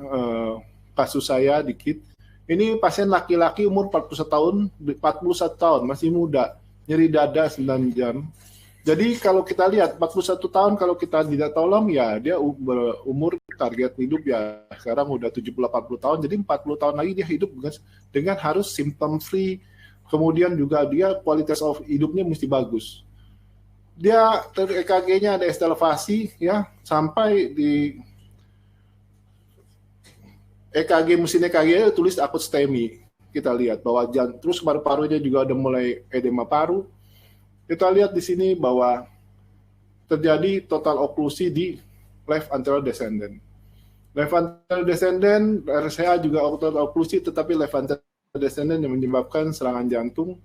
kasus saya dikit. Ini pasien laki-laki umur 41 tahun, masih muda, nyeri dada 9 jam. Jadi kalau kita lihat 41 tahun kalau kita tidak tolong ya dia umur target hidup ya sekarang udah 70-80 tahun, jadi 40 tahun lagi dia hidup dengan harus symptom free, kemudian juga dia kualitas of hidupnya mesti bagus. Dia EKG-nya ada estelvasi ya sampai di EKG mesin EKG tulis akut STEMI. Kita lihat bahwa terus paru-parunya juga udah mulai edema paru. Kita lihat di sini bahwa terjadi total oklusi di left anterior descendant. Left anterior descendant, RCA juga total oklusi, tetapi left anterior descendant yang menyebabkan serangan jantung.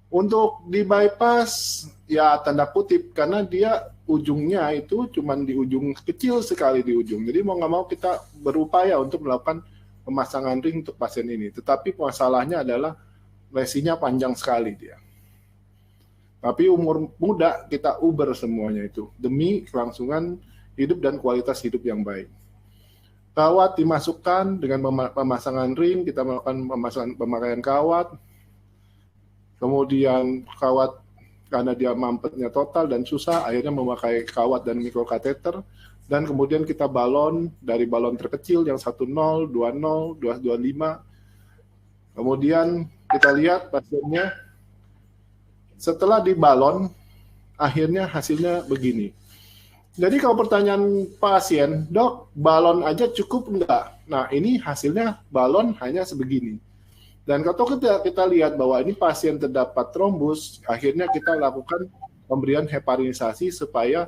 Untuk di bypass, ya tanda kutip, karena dia ujungnya itu cuma di ujung, kecil sekali di ujung. Jadi mau nggak mau kita berupaya untuk melakukan pemasangan ring untuk pasien ini. Tetapi masalahnya adalah lesinya panjang sekali dia. Tapi umur muda kita uber semuanya itu demi kelangsungan hidup dan kualitas hidup yang baik. Kawat dimasukkan dengan pemasangan ring, kita melakukan pemakaian kawat. Kemudian kawat karena dia mampetnya total dan susah, akhirnya memakai kawat dan mikrokateter. Dan kemudian kita balon dari balon terkecil yang 10, 20, 225. Kemudian kita lihat pasiennya setelah dibalon, akhirnya hasilnya begini. Jadi kalau pertanyaan pasien, dok, balon aja cukup enggak? Nah ini hasilnya balon hanya sebegini. Dan kalau kita lihat bahwa ini pasien terdapat trombus, akhirnya kita lakukan pemberian heparinisasi supaya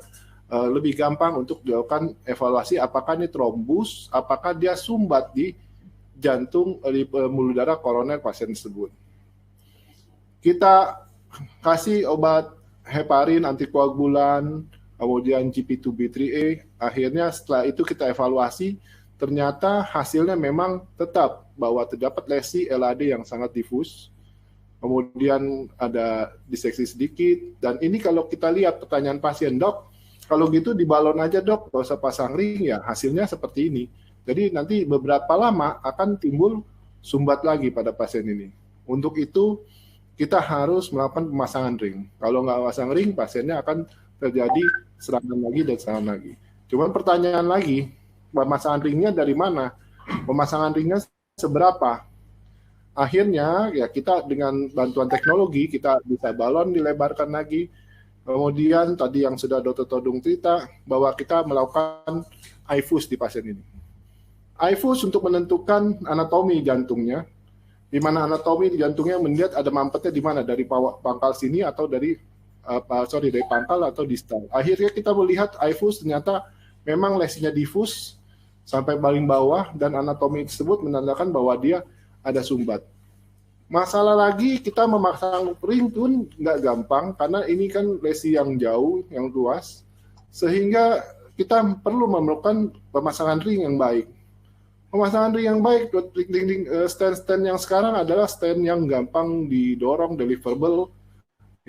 lebih gampang untuk dilakukan evaluasi apakah ini trombus, apakah dia sumbat di jantung, di pembuluh darah koroner pasien tersebut. Kita kasih obat heparin, antikoagulan, kemudian GP2B3A. Akhirnya setelah itu kita evaluasi, ternyata hasilnya memang tetap bahwa terdapat lesi LAD yang sangat difus. Kemudian ada diseksi sedikit. Dan ini kalau kita lihat pertanyaan pasien, dok, kalau gitu di balon aja dok, nggak usah pasang ring ya. Hasilnya seperti ini. Jadi nanti beberapa lama akan timbul sumbat lagi pada pasien ini. Untuk itu kita harus melakukan pemasangan ring. Kalau nggak pasang ring, pasiennya akan terjadi serangan lagi dan serangan lagi. Cuman pertanyaan lagi, pemasangan ringnya dari mana? Pemasangan ringnya seberapa? Akhirnya ya kita dengan bantuan teknologi kita bisa balon dilebarkan lagi. Kemudian tadi yang sudah Dr. Todung cerita bahwa kita melakukan iFuse di pasien ini. iFuse untuk menentukan anatomi jantungnya, di mana anatomi jantungnya melihat ada mampetnya di mana, dari pangkal sini atau dari dari pangkal atau distal. Akhirnya kita melihat iFuse ternyata memang lesinya difus sampai paling bawah dan anatomi tersebut menandakan bahwa dia ada sumbat. Masalah lagi kita memasang ring pun nggak gampang karena ini kan lesi yang jauh, yang luas, sehingga kita perlu memerlukan pemasangan ring yang baik. Pemasangan ring yang baik, stand yang sekarang adalah stand yang gampang didorong, deliverable.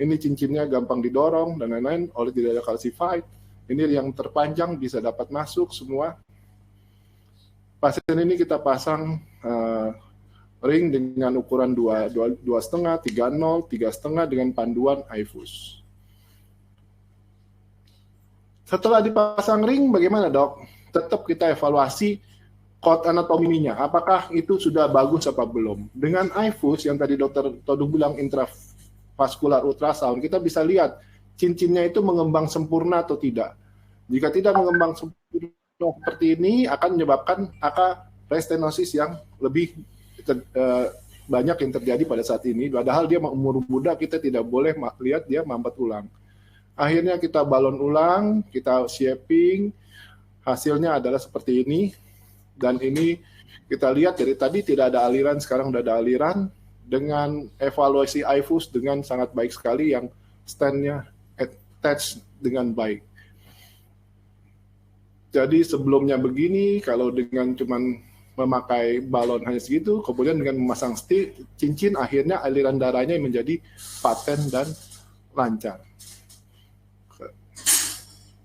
Ini cincinnya gampang didorong dan lain-lain, oleh tidak ada calcified. Ini yang terpanjang bisa dapat masuk semua. Pasien ini kita pasang ring dengan ukuran 2,5, 3,0, 3,5 dengan panduan iFuse. Setelah dipasang ring, bagaimana dok? Tetap kita evaluasi kod anatominya, apakah itu sudah bagus apa belum. Dengan iFuse yang tadi dokter Todung bilang intravaskular ultrasound, kita bisa lihat cincinnya itu mengembang sempurna atau tidak. Jika tidak mengembang sempurna seperti ini, akan menyebabkan restenosis yang lebih banyak yang terjadi pada saat ini. Padahal dia umur muda, kita tidak boleh lihat dia mampet ulang. Akhirnya kita balon ulang, kita shaping, hasilnya adalah seperti ini. Dan ini kita lihat dari tadi tidak ada aliran, sekarang sudah ada aliran dengan evaluasi iFuse dengan sangat baik sekali yang stand-nya attach dengan baik. Jadi sebelumnya begini, kalau dengan cuman memakai balon hanya segitu, kemudian dengan memasang cincin, akhirnya aliran darahnya menjadi paten dan lancar.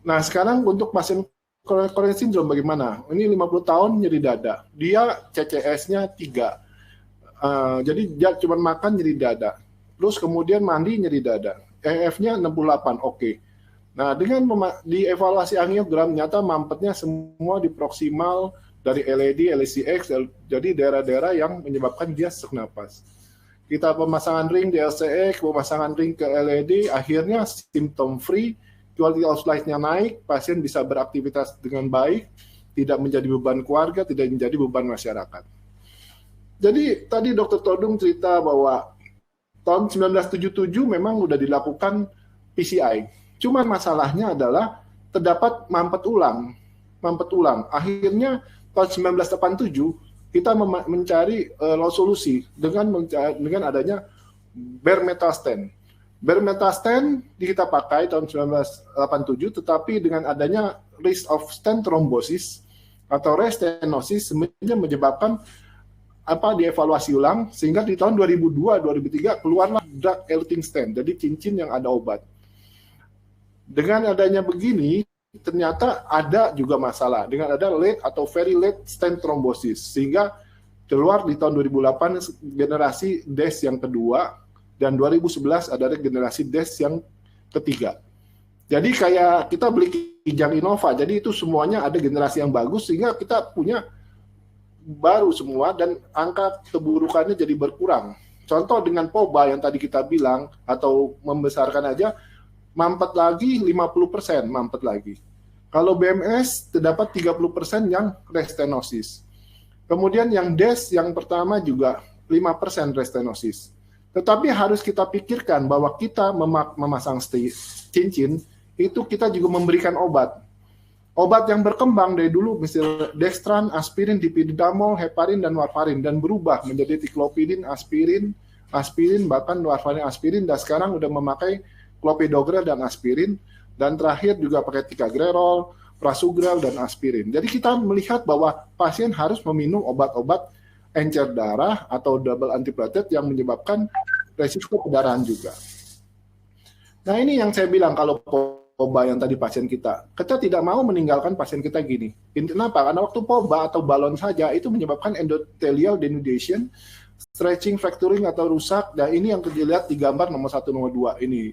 Nah sekarang untuk pasien Coronary syndrome bagaimana? Ini 50 tahun nyeri dada. Dia CCS-nya 3. Jadi dia cuma makan nyeri dada. Terus kemudian mandi nyeri dada. EF-nya 68, oke. Nah, dengan dievaluasi angiogram, ternyata mampetnya semua di proksimal dari LED, LCX, jadi daerah-daerah yang menyebabkan dia sesak napas. Kita pemasangan ring di LCX, pemasangan ring ke LED, akhirnya symptom free, quality of life-nya naik, pasien bisa beraktivitas dengan baik, tidak menjadi beban keluarga, tidak menjadi beban masyarakat. Jadi tadi Dr. Todung cerita bahwa tahun 1977 memang sudah dilakukan PCI. Cuman masalahnya adalah terdapat mampet ulang. Akhirnya tahun 1987 kita mencari solusi dengan adanya bare metal stent. Bare metal stent kita pakai tahun 1987, tetapi dengan adanya risk of stent thrombosis atau restenosis sebenarnya menyebabkan dievaluasi ulang, sehingga di tahun 2002-2003 keluarlah drug-eluting stent, jadi cincin yang ada obat. Dengan adanya begini, ternyata ada juga masalah dengan ada late atau very late stent thrombosis, sehingga keluar di tahun 2008 generasi DES yang kedua, dan 2011 ada generasi DES yang ketiga. Jadi kayak kita beli Kijang Innova, jadi itu semuanya ada generasi yang bagus, sehingga kita punya baru semua dan angka keburukannya jadi berkurang. Contoh dengan POBA yang tadi kita bilang, atau membesarkan aja, mampet lagi 50% mampet lagi. Kalau BMS terdapat 30% yang restenosis. Kemudian yang DES yang pertama juga 5% restenosis. Tetapi harus kita pikirkan bahwa kita memasang cincin, itu kita juga memberikan obat. Obat yang berkembang dari dulu, misalnya dextran, aspirin, dipidamol, heparin, dan warfarin, dan berubah menjadi tiklopidin, aspirin, bahkan warfarin, aspirin, dan sekarang udah memakai clopidogrel dan aspirin, dan terakhir juga pakai ticagrelor, prasugrel, dan aspirin. Jadi kita melihat bahwa pasien harus meminum obat-obat encer darah atau double antiplatelet yang menyebabkan resiko pendarahan juga. Nah ini yang saya bilang kalau POBA yang tadi pasien kita tidak mau meninggalkan pasien kita gini. Kenapa? Karena waktu POBA atau balon saja itu menyebabkan endothelial denudation, stretching, fracturing atau rusak. Dan ini yang dilihat di gambar nomor 1, nomor 2 ini.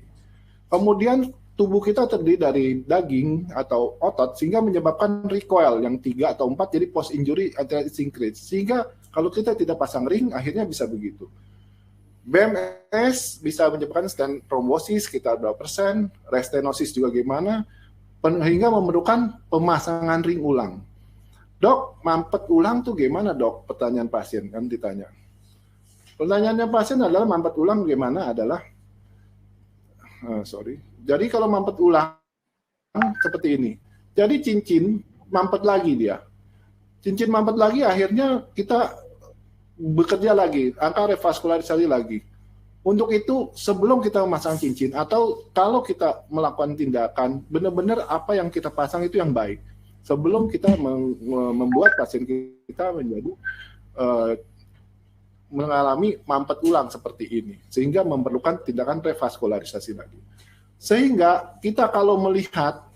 Kemudian tubuh kita terdiri dari daging atau otot sehingga menyebabkan recoil yang 3 atau 4 jadi post injury arthritis increase. Sehingga kalau kita tidak pasang ring akhirnya bisa begitu. BMS bisa menyebabkan stent trombosis sekitar berapa persen, restenosis juga gimana, hingga memerlukan pemasangan ring ulang. Dok, mampet ulang tuh gimana dok? Pertanyaan pasien kan ditanya. Pertanyaannya pasien adalah mampet ulang gimana adalah, jadi kalau mampet ulang seperti ini. Jadi cincin mampet lagi dia. Cincin mampet lagi akhirnya kita bekerja lagi, angka revaskularisasi lagi. Untuk itu sebelum kita memasang cincin atau kalau kita melakukan tindakan, benar-benar apa yang kita pasang itu yang baik. Sebelum kita membuat pasien kita menjadi mengalami mampet ulang seperti ini, sehingga memerlukan tindakan revaskularisasi lagi. Sehingga kita kalau melihat,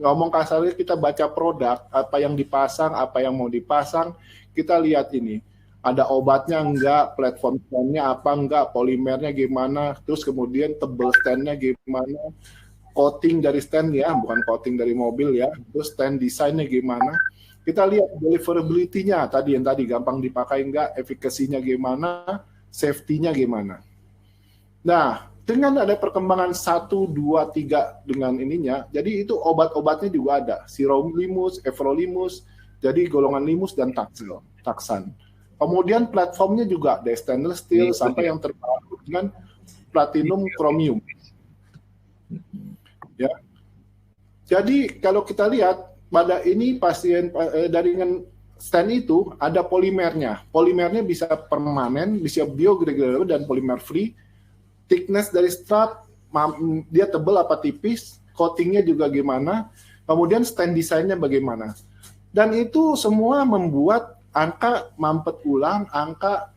ngomong kasarnya kita baca produk, apa yang dipasang, apa yang mau dipasang, kita lihat ini. Ada obatnya enggak, platform stand-nya apa enggak, polimernya gimana, terus kemudian tebel stand-nya gimana, coating dari stand ya, bukan coating dari mobil ya, terus stand desainnya gimana. Kita lihat deliverability-nya tadi yang tadi gampang dipakai enggak, efikasinya gimana, safety-nya gimana. Nah, dengan ada perkembangan 1, 2, 3 dengan ininya, jadi itu obat-obatnya juga ada, sirolimus, everolimus, jadi golongan limus dan taksan. Kemudian platformnya juga dari stainless steel sampai yang terbaru dengan platinum chromium. Ya. Jadi kalau kita lihat pada ini pasien dari stand itu ada polimernya. Polimernya bisa permanen, bisa biodegradable dan polimer free. Thickness dari strap dia tebal apa tipis, coatingnya juga gimana. Kemudian stand desainnya bagaimana. Dan itu semua membuat angka mampet ulang, angka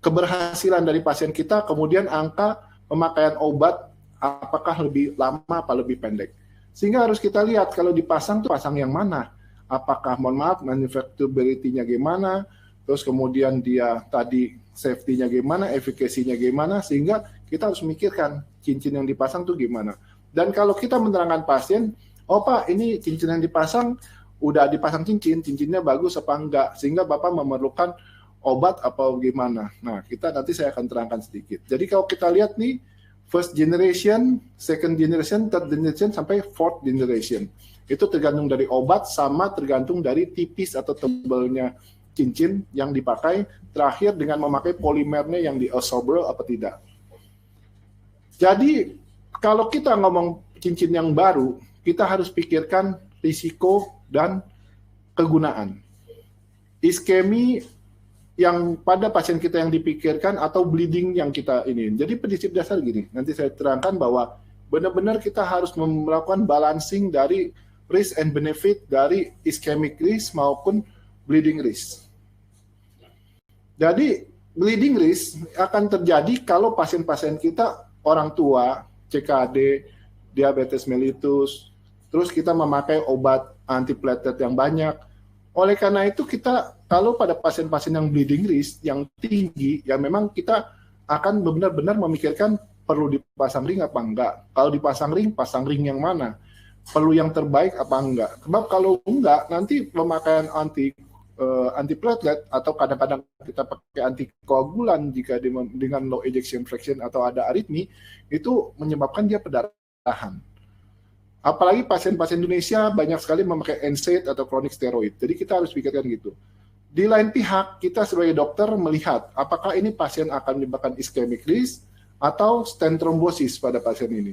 keberhasilan dari pasien kita, kemudian angka pemakaian obat apakah lebih lama apa lebih pendek. Sehingga harus kita lihat kalau dipasang tuh pasang yang mana. Apakah mohon maaf manufacturability-nya gimana, terus kemudian dia tadi safety-nya gimana, efikasinya gimana, sehingga kita harus memikirkan cincin yang dipasang tuh gimana. Dan kalau kita menerangkan pasien, oh Pak ini cincin yang dipasang udah dipasang cincinnya bagus apa enggak, sehingga Bapak memerlukan obat apa gimana. Nah, nanti saya akan terangkan sedikit. Jadi kalau kita lihat nih, first generation, second generation, third generation, sampai fourth generation. Itu tergantung dari obat sama tergantung dari tipis atau tebalnya cincin yang dipakai, terakhir dengan memakai polimernya yang di-absorber apa tidak. Jadi, kalau kita ngomong cincin yang baru, kita harus pikirkan risiko dan kegunaan. Iskemi yang pada pasien kita yang dipikirkan atau bleeding yang kita ini. Jadi prinsip dasar gini, nanti saya terangkan bahwa benar-benar kita harus melakukan balancing dari risk and benefit dari ischemic risk maupun bleeding risk. Jadi bleeding risk akan terjadi kalau pasien-pasien kita orang tua, CKD, diabetes mellitus, terus kita memakai obat antiplatelet yang banyak. Oleh karena itu kita kalau pada pasien-pasien yang bleeding risk yang tinggi, ya memang kita akan benar-benar memikirkan perlu dipasang ring apa enggak. Kalau dipasang ring, pasang ring yang mana? Perlu yang terbaik apa enggak? Sebab kalau enggak, nanti pemakaian antiplatelet atau kadang-kadang kita pakai antikoagulan jika dengan low ejection fraction atau ada aritmi, itu menyebabkan dia pendarahan. Apalagi pasien-pasien Indonesia banyak sekali memakai NSAID atau chronic steroid. Jadi kita harus pikirkan gitu. Di lain pihak, kita sebagai dokter melihat apakah ini pasien akan menyebabkan ischemic risk atau stent thrombosis pada pasien ini.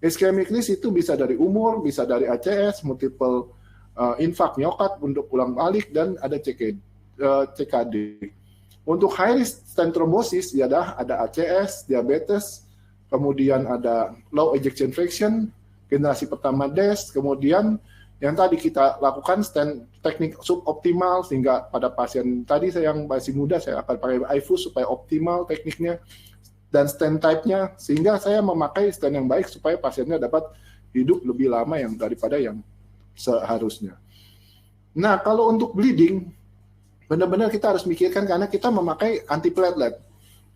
Ischemic risk itu bisa dari umur, bisa dari ACS, multiple infark miokard untuk ulang balik, dan ada CKD. Untuk high risk stent thrombosis, ya ada ACS, diabetes, kemudian ada low ejection fraction, generasi pertama DES, kemudian yang tadi kita lakukan stent teknik suboptimal, sehingga pada pasien tadi saya yang masih muda saya akan pakai iFuse supaya optimal tekniknya, dan stent type-nya, sehingga saya memakai stent yang baik supaya pasiennya dapat hidup lebih lama yang daripada yang seharusnya. Nah, kalau untuk bleeding, benar-benar kita harus mikirkan karena kita memakai antiplatelet.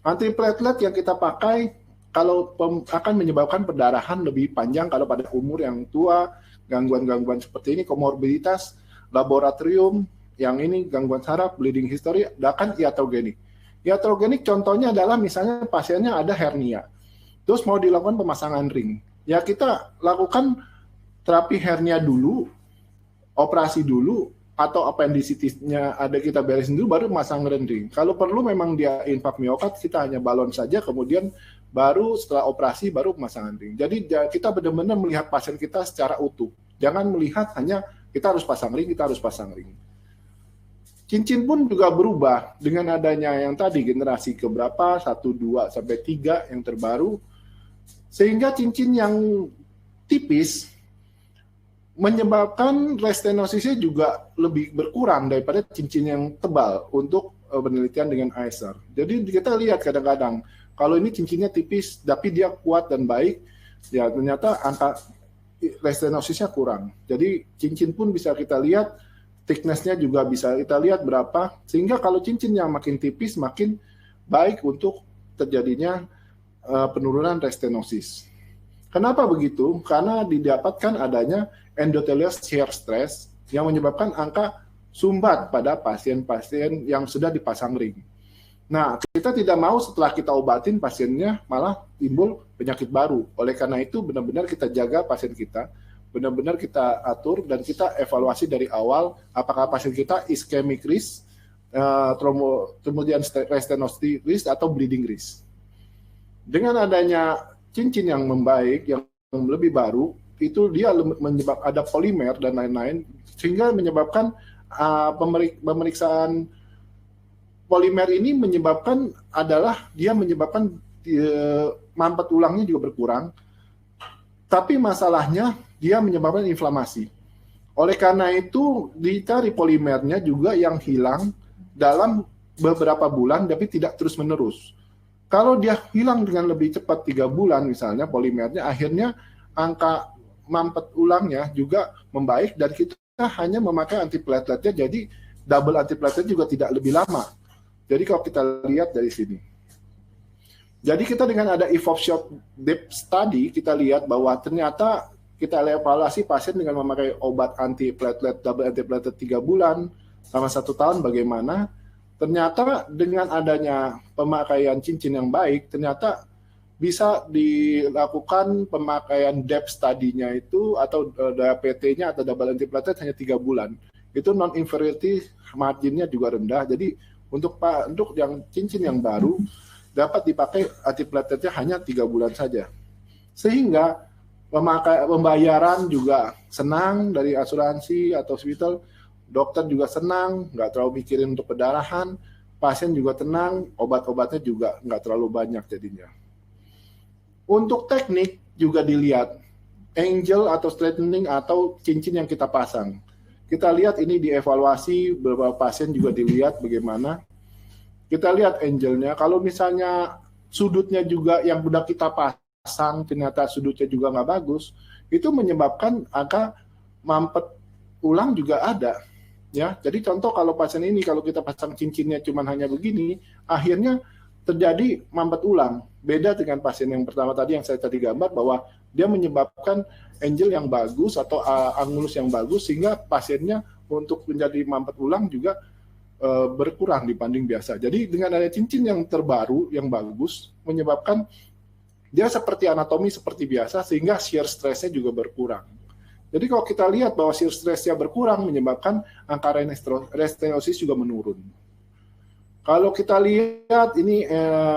Antiplatelet yang kita pakai kalau akan menyebabkan perdarahan lebih panjang kalau pada umur yang tua, gangguan-gangguan seperti ini, komorbiditas, laboratorium, yang ini gangguan saraf, bleeding history, bahkan iatrogenik. Iatrogenik contohnya adalah misalnya pasiennya ada hernia, terus mau dilakukan pemasangan ring. Ya kita lakukan terapi hernia dulu, operasi dulu, atau appendicitis-nya ada kita beresin dulu, baru masang ring. Kalau perlu memang dia infark miokard, kita hanya balon saja, kemudian baru setelah operasi baru pemasangan ring. Jadi kita benar-benar melihat pasien kita secara utuh. Jangan melihat hanya kita harus pasang ring, kita harus pasang ring. Cincin pun juga berubah dengan adanya yang tadi generasi keberapa, 1, 2, sampai 3 yang terbaru. Sehingga cincin yang tipis menyebabkan restenosisnya juga lebih berkurang daripada cincin yang tebal untuk penelitian dengan ISR. Jadi kita lihat kadang-kadang, kalau ini cincinnya tipis, tapi dia kuat dan baik, ya ternyata angka restenosisnya kurang. Jadi cincin pun bisa kita lihat, thickness-nya juga bisa kita lihat berapa, sehingga kalau cincin yang makin tipis, makin baik untuk terjadinya penurunan restenosis. Kenapa begitu? Karena didapatkan adanya endothelial shear stress yang menyebabkan angka sumbat pada pasien-pasien yang sudah dipasang ring. Nah, kita tidak mau setelah kita obatin pasiennya malah timbul penyakit baru. Oleh karena itu, benar-benar kita jaga pasien kita, benar-benar kita atur dan kita evaluasi dari awal apakah pasien kita ischemic risk, kemudian restenosis risk atau bleeding risk. Dengan adanya cincin yang membaik, yang lebih baru, itu dia menyebabkan ada polimer dan lain-lain, sehingga menyebabkan pemeriksaan polimer ini menyebabkan mampet ulangnya juga berkurang, tapi masalahnya dia menyebabkan inflamasi. Oleh karena itu dicari polimernya juga yang hilang dalam beberapa bulan, tapi tidak terus-menerus. Kalau dia hilang dengan lebih cepat 3 bulan misalnya polimernya, akhirnya angka mampet ulangnya juga membaik dan kita hanya memakai antiplateletnya, jadi double antiplatelet juga tidak lebih lama. Jadi kalau kita lihat dari sini. Jadi kita dengan ada EVOP Short Depth Study, kita lihat bahwa ternyata kita evaluasi pasien dengan memakai obat antiplatelet, double antiplatelet 3 bulan, sama 1 tahun bagaimana. Ternyata dengan adanya pemakaian cincin yang baik, ternyata bisa dilakukan pemakaian depth study-nya itu, atau PT-nya atau double antiplatelet hanya 3 bulan. Itu non-inferiority margin-nya juga rendah, jadi untuk yang cincin yang baru dapat dipakai antiplateletnya hanya 3 bulan saja. Sehingga pembayaran juga senang dari asuransi atau hospital, dokter juga senang, nggak terlalu mikirin untuk pendarahan, pasien juga tenang, obat-obatnya juga nggak terlalu banyak jadinya. Untuk teknik juga dilihat, angel atau straightening atau cincin yang kita pasang. Kita lihat ini dievaluasi, beberapa pasien juga dilihat bagaimana. Kita lihat angelnya, kalau misalnya sudutnya juga yang sudah kita pasang, ternyata sudutnya juga nggak bagus, itu menyebabkan angka mampet ulang juga ada. Ya, jadi contoh kalau pasien ini, kalau kita pasang cincinnya cuma hanya begini, akhirnya terjadi mampet ulang. Beda dengan pasien yang pertama tadi yang saya tadi gambar, bahwa dia menyebabkan angel yang bagus atau angulus yang bagus, sehingga pasiennya untuk menjadi mampet ulang juga berkurang dibanding biasa. Jadi dengan ada cincin yang terbaru, yang bagus, menyebabkan dia seperti anatomi seperti biasa, sehingga shear stress-nya juga berkurang. Jadi kalau kita lihat bahwa shear stress-nya berkurang menyebabkan angka restenosis juga menurun. Kalau kita lihat ini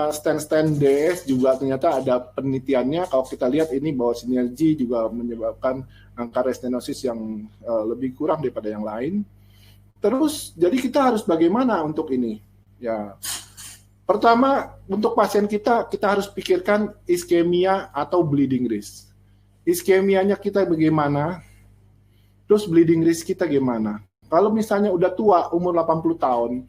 stand DS juga ternyata ada penelitiannya. Kalau kita lihat ini bahwa sinergi juga menyebabkan angka restenosis yang lebih kurang daripada yang lain. Terus jadi kita harus bagaimana untuk ini? Ya, pertama untuk pasien kita harus pikirkan iskemia atau bleeding risk. Iskemianya kita bagaimana, terus bleeding risk kita gimana. Kalau misalnya udah tua, umur 80 tahun,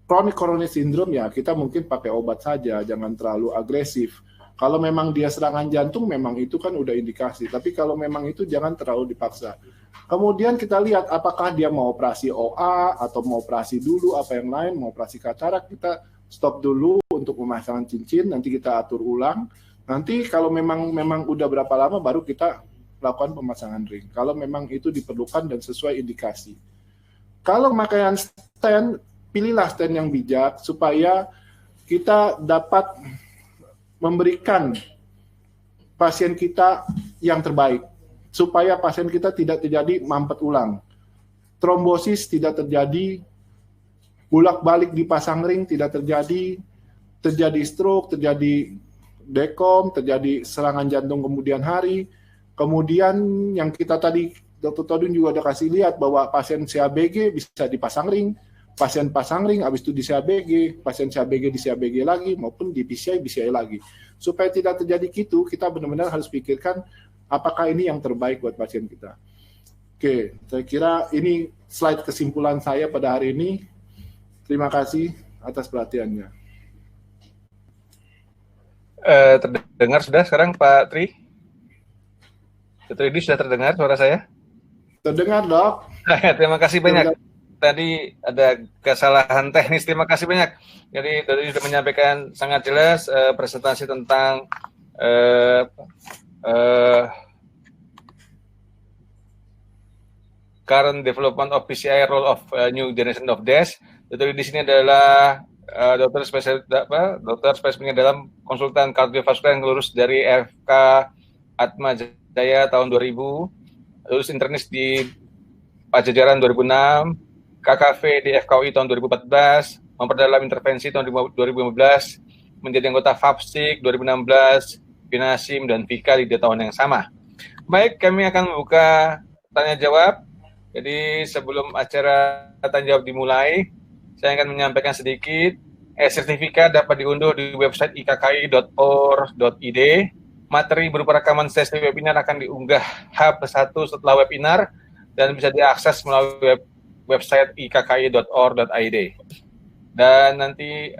chronic coronary syndrome ya kita mungkin pakai obat saja, jangan terlalu agresif. Kalau memang dia serangan jantung, memang itu kan udah indikasi. Tapi kalau memang itu jangan terlalu dipaksa. Kemudian kita lihat apakah dia mau operasi OA, atau mau operasi dulu, apa yang lain, mau operasi katarak, kita stop dulu untuk pemasangan cincin, nanti kita atur ulang. Nanti kalau memang udah berapa lama baru kita lakukan pemasangan ring. Kalau memang itu diperlukan dan sesuai indikasi. Kalau pemakaian stent, pilihlah stent yang bijak supaya kita dapat memberikan pasien kita yang terbaik. Supaya pasien kita tidak terjadi mampet ulang. Trombosis tidak terjadi, bolak-balik dipasang ring tidak terjadi stroke, terjadi dekom, terjadi serangan jantung kemudian hari. Kemudian yang kita tadi Dr. Todung juga udah kasih lihat bahwa pasien CABG bisa dipasang ring, pasien pasang ring habis itu di CABG, pasien CABG di CABG lagi maupun di BCI lagi. Supaya tidak terjadi gitu, kita benar-benar harus pikirkan apakah ini yang terbaik buat pasien kita. Oke, saya kira ini slide kesimpulan saya pada hari ini. Terima kasih atas perhatiannya. Terdengar sudah sekarang Pak Tri? Dr. Idi sudah terdengar suara saya? Terdengar, Dok. Terima kasih banyak. Tadi ada kesalahan teknis, terima kasih banyak. Jadi Dr. Idi sudah menyampaikan sangat jelas presentasi tentang current development of PCI, role of new generation of DES. Dr. Idi di sini adalah dokter spesialisnya dalam konsultan kardiovaskular yang lulus dari FK Atma Jaya tahun 2000, lulus internis di Pajajaran 2006, KKV di FKUI tahun 2014, memperdalam intervensi tahun 2015, menjadi anggota FAPSIK 2016, Pinasim dan Vika di tahun yang sama. Baik, kami akan membuka tanya jawab. Jadi sebelum acara tanya jawab dimulai, saya akan menyampaikan sedikit. Sertifikat dapat diunduh di website ikki.or.id. Materi berupa rekaman sesi webinar akan diunggah H+1 setelah webinar dan bisa diakses melalui website ikki.or.id. Dan nanti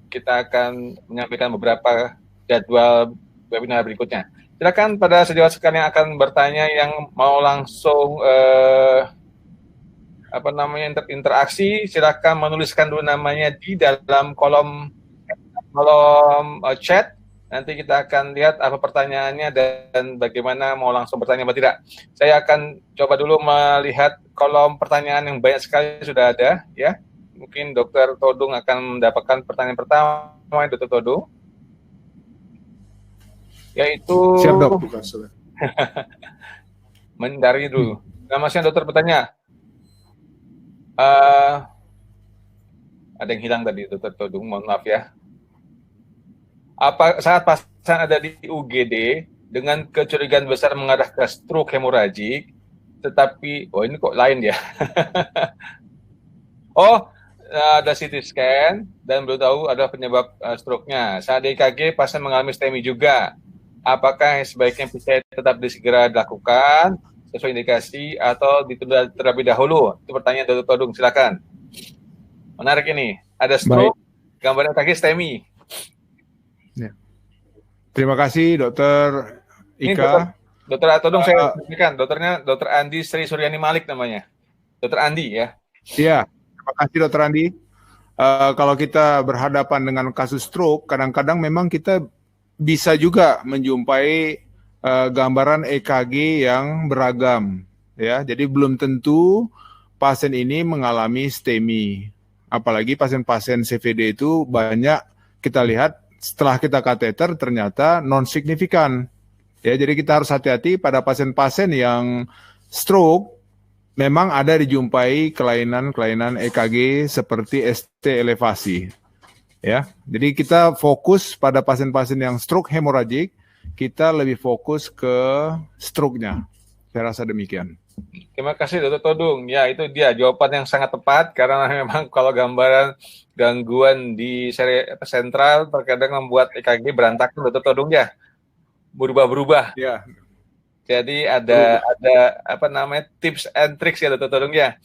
kita akan menyampaikan beberapa jadwal webinar berikutnya. Silakan pada sejawat sekalian yang akan bertanya, yang mau langsung interaksi, silakan menuliskan dulu namanya di dalam kolom chat. Nanti kita akan lihat apa pertanyaannya dan bagaimana mau langsung bertanya atau tidak. Saya akan coba dulu melihat kolom pertanyaan yang banyak sekali sudah ada, ya. Mungkin Dr. Todung akan mendapatkan pertanyaan pertama, Dr. Todung. Yaitu Siap, Dok. Mendari dulu. Nama saya dokter bertanya. Ada yang hilang tadi, Dr. Todung, mohon maaf ya. Apa saat pasien ada di UGD dengan kecurigaan besar mengarah ke stroke hemoragik, tetapi ini kok lain ya? Ada CT scan dan belum tahu ada penyebab stroke-nya. Saat EKG pasien mengalami STEMI juga. Apakah sebaiknya PCI tetap segera dilakukan sesuai indikasi atau ditunda terlebih dahulu? Itu pertanyaan Dr. Todung, silakan. Menarik ini. Ada stroke, gambarnya EKG STEMI. Ya. Terima kasih Dr. Ika. Dr. Todung saya sampaikan, dokternya Dr. Andi Sri Suryani Malik namanya. Dr. Andi ya. Iya, terima kasih Dr. Andi. Kalau kita berhadapan dengan kasus stroke, kadang-kadang memang kita bisa juga menjumpai gambaran EKG yang beragam, ya. Jadi belum tentu pasien ini mengalami STEMI. Apalagi pasien-pasien CVD itu banyak kita lihat setelah kita kateter ternyata non signifikan. Ya, jadi kita harus hati-hati pada pasien-pasien yang stroke. Memang ada dijumpai kelainan-kelainan EKG seperti ST elevasi. Ya, jadi kita fokus pada pasien-pasien yang stroke hemoragik, kita lebih fokus ke stroke-nya. Saya rasa demikian. Terima kasih Dr. Todung. Ya, itu dia jawaban yang sangat tepat karena memang kalau gambaran gangguan di seri sentral terkadang membuat EKG berantakan Dr. Todung ya. Berubah-berubah. Ya. Jadi ada apa namanya tips and tricks ya Dr. Todung ya.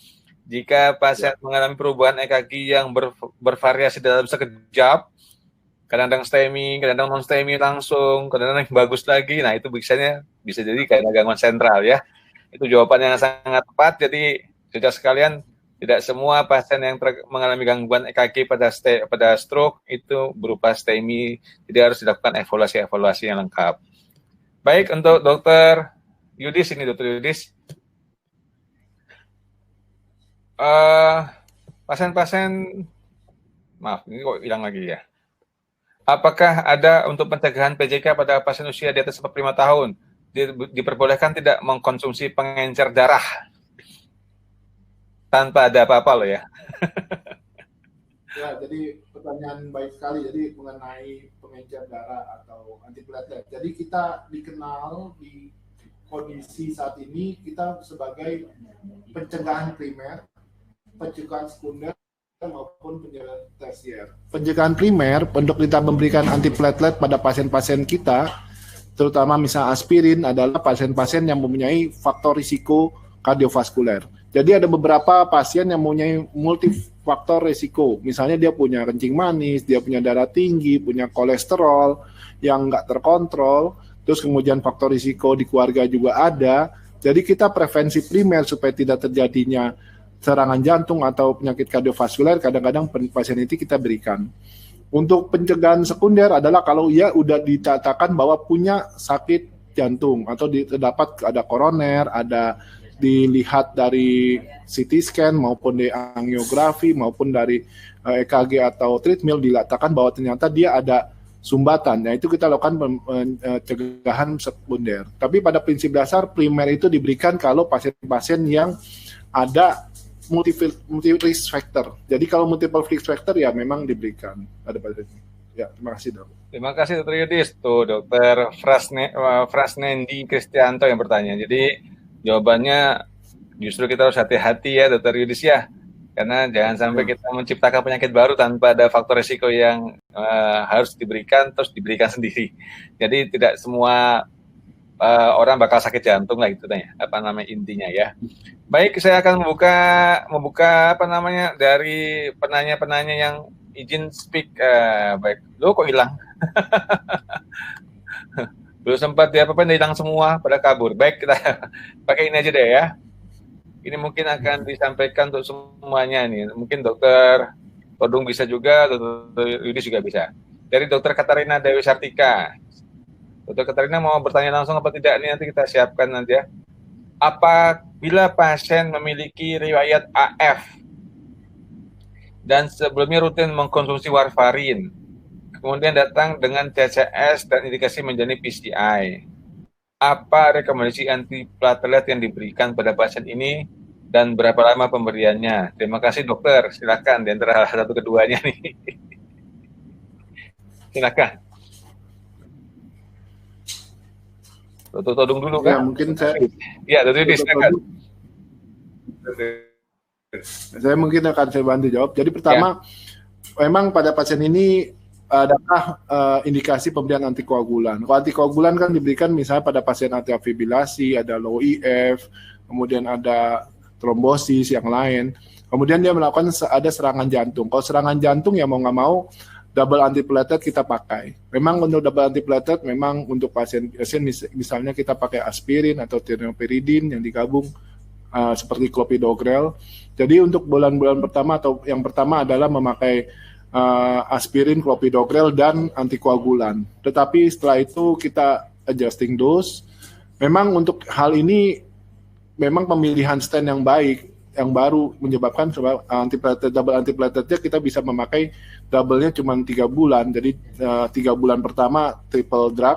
Jika pasien mengalami perubahan EKG yang bervariasi dalam sekejap, kadang-kadang STEMI, kadang-kadang non STEMI langsung, kadang-kadang bagus lagi. Nah, itu bisa jadi kayak gangguan sentral ya. Itu jawaban yang sangat tepat. Jadi, saudara sekalian, tidak semua pasien yang mengalami gangguan EKG pada stroke itu berupa STEMI. Jadi harus dilakukan evaluasi yang lengkap. Baik, untuk Dr. Yudis ini, Dr. Yudis. Pasien-pasien, maaf, ini kok hilang lagi ya. Apakah ada untuk pencegahan PJK pada pasien usia di atas 45 tahun? Diperbolehkan tidak mengkonsumsi pengencer darah? Tanpa ada apa-apa loh ya. Ya, jadi pertanyaan baik sekali. Jadi mengenai pengencer darah atau antiplatelet. Jadi kita dikenal di kondisi saat ini kita sebagai pencegahan primer, pencegahan sekunder maupun pencegahan tersier. Pencegahan primer untuk kita memberikan antiplatelet pada pasien-pasien kita, terutama misalnya aspirin adalah pasien-pasien yang mempunyai faktor risiko kardiovaskuler. Jadi ada beberapa pasien yang mempunyai multifaktor risiko. Misalnya dia punya kencing manis, dia punya darah tinggi, punya kolesterol yang nggak terkontrol, terus kemudian faktor risiko di keluarga juga ada. Jadi kita prevensi primer supaya tidak terjadinya serangan jantung atau penyakit kardiovaskuler, kadang-kadang pasien itu kita berikan. Untuk pencegahan sekunder adalah kalau ia udah dikatakan bahwa punya sakit jantung atau terdapat ada koroner, ada dilihat dari CT scan maupun di angiografi maupun dari EKG atau treadmill dikatakan bahwa ternyata dia ada sumbatan. Nah, itu kita lakukan pencegahan sekunder. Tapi pada prinsip dasar primer itu diberikan kalau pasien-pasien yang ada multiple risk factor. Jadi kalau multiple risk factor ya memang diberikan ada pada ini. Ya, terima kasih Dok. Terima kasih Dr. Yudis. Tuh Dr. Frasnendi Kristianto yang bertanya. Jadi jawabannya justru kita harus hati-hati ya Dr. Yudis ya. Karena jangan sampai kita menciptakan penyakit baru tanpa ada faktor risiko yang harus diberikan terus diberikan sendiri. Jadi tidak semua orang bakal sakit jantung lah itu apa namanya intinya ya. Baik, saya akan membuka apa namanya dari penanya-penanya yang izin speak. Baik, lo kok hilang? Belum sempat hilang semua pada kabur. Baik, kita pakai ini aja deh ya. Ini mungkin akan disampaikan untuk semuanya nih. Mungkin Dokter Todung bisa juga, Dr. Yudis juga bisa. Dari Dr. Katarina Dewi Sartika. Dr. Katarina mau bertanya langsung apa tidak? Ini nanti kita siapkan nanti ya. Apabila pasien memiliki riwayat AF dan sebelumnya rutin mengkonsumsi warfarin, kemudian datang dengan TCS dan indikasi menjalani PCI, apa rekomendasi antiplatelet yang diberikan pada pasien ini dan berapa lama pemberiannya? Terima kasih dokter. Silakan di antara satu keduanya nih. Silakan. Dr. Todung dulu kan? Ya, mungkin saya. Ya, Dr. Yudis, silakan. Saya mungkin akan saya bantu jawab. Jadi pertama, memang pada pasien ini adakah indikasi pemberian antikoagulan. Kalau antikoagulan kan diberikan misalnya pada pasien antifibrillasi, ada low EF, kemudian ada trombosis yang lain. Kemudian dia melakukan ada serangan jantung. Kalau serangan jantung ya mau nggak mau double antiplatelet kita pakai. Memang untuk double antiplatelet memang untuk pasien misalnya kita pakai aspirin atau tiopiridin yang digabung seperti clopidogrel. Jadi untuk bulan-bulan pertama atau yang pertama adalah memakai aspirin, clopidogrel dan antikoagulan. Tetapi setelah itu kita adjusting dose. Memang untuk hal ini memang pemilihan stent yang baik yang baru menyebabkan double antiplateletnya kita bisa memakai double-nya cuma 3 bulan. Jadi 3 bulan pertama triple drug,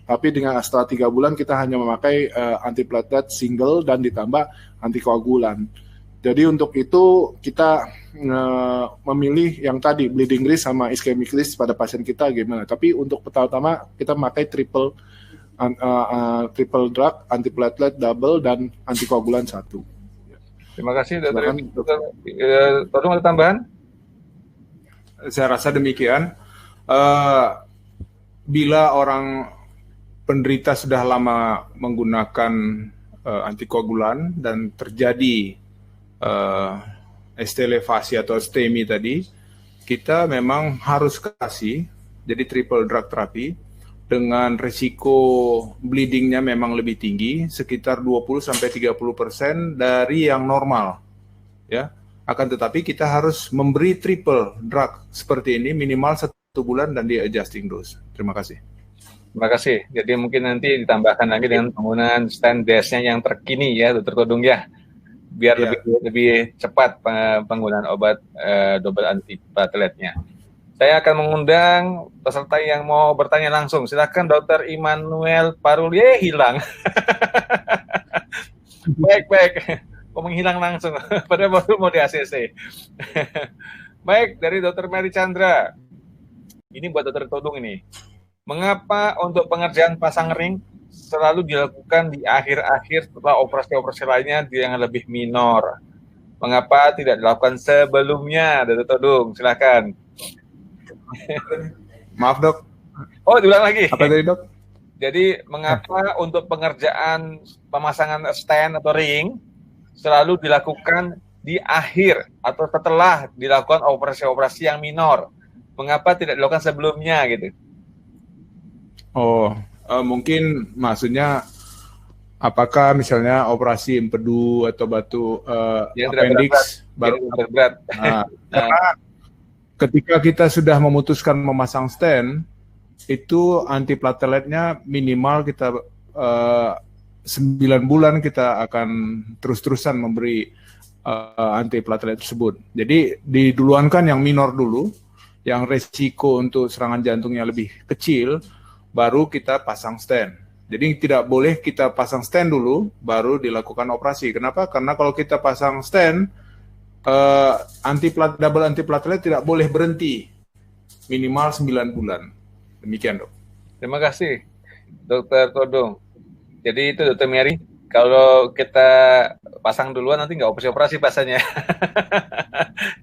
Tapi dengan setelah 3 bulan kita hanya memakai antiplatelet single dan ditambah antikoagulan. Jadi untuk itu kita memilih yang tadi bleeding risk sama ischemic risk pada pasien kita gimana. Tapi untuk pertama kita memakai triple drug, antiplatelet double dan antikoagulan 1. Terima kasih, Dokter. Todung ada tambahan? Saya rasa demikian. Bila orang penderita sudah lama menggunakan antikoagulan dan terjadi ST elevasi atau STEMI tadi, kita memang harus kasih, jadi triple drug therapy, dengan risiko bleedingnya memang lebih tinggi, sekitar 20-30% dari yang normal. Ya, akan tetapi kita harus memberi triple drug seperti ini minimal 1 bulan dan di adjusting dose. Terima kasih. Terima kasih. Jadi mungkin nanti ditambahkan lagi dengan penggunaan stand dose-nya yang terkini ya, Dokter Todung ya, biar lebih cepat penggunaan obat double antiplateletnya. Saya akan mengundang peserta yang mau bertanya langsung. Silakan Dr. Immanuel Parulie hilang. Baik. Kok menghilang langsung? Padahal baru mau di ACC. Baik, dari Dr. Mary Chandra. Ini buat Dr. Todung ini. Mengapa untuk pengerjaan pasang ring selalu dilakukan di akhir-akhir setelah operasi-operasi lainnya yang lebih minor? Mengapa tidak dilakukan sebelumnya, Dr. Todung? Silakan. Maaf dok. Oh, diulang lagi. Apa tadi dok? Jadi mengapa untuk pengerjaan pemasangan stand atau ring selalu dilakukan di akhir atau setelah dilakukan operasi-operasi yang minor? Mengapa tidak dilakukan sebelumnya gitu? Oh, mungkin maksudnya apakah misalnya operasi empedu atau batu appendix baru berat. Karena ketika kita sudah memutuskan memasang stand, itu antiplateletnya minimal kita 9 bulan kita akan terus-terusan memberi antiplatelet tersebut. Jadi diduluankan yang minor dulu, yang resiko untuk serangan jantungnya lebih kecil, baru kita pasang stand. Jadi tidak boleh kita pasang stand dulu, baru dilakukan operasi. Kenapa? Karena kalau kita pasang stand, double antiplatelet tidak boleh berhenti minimal 9 bulan. Demikian dok. Terima kasih Dr. Todung. Jadi itu Dr. Mary, kalau kita pasang duluan nanti nggak operasi bahasanya.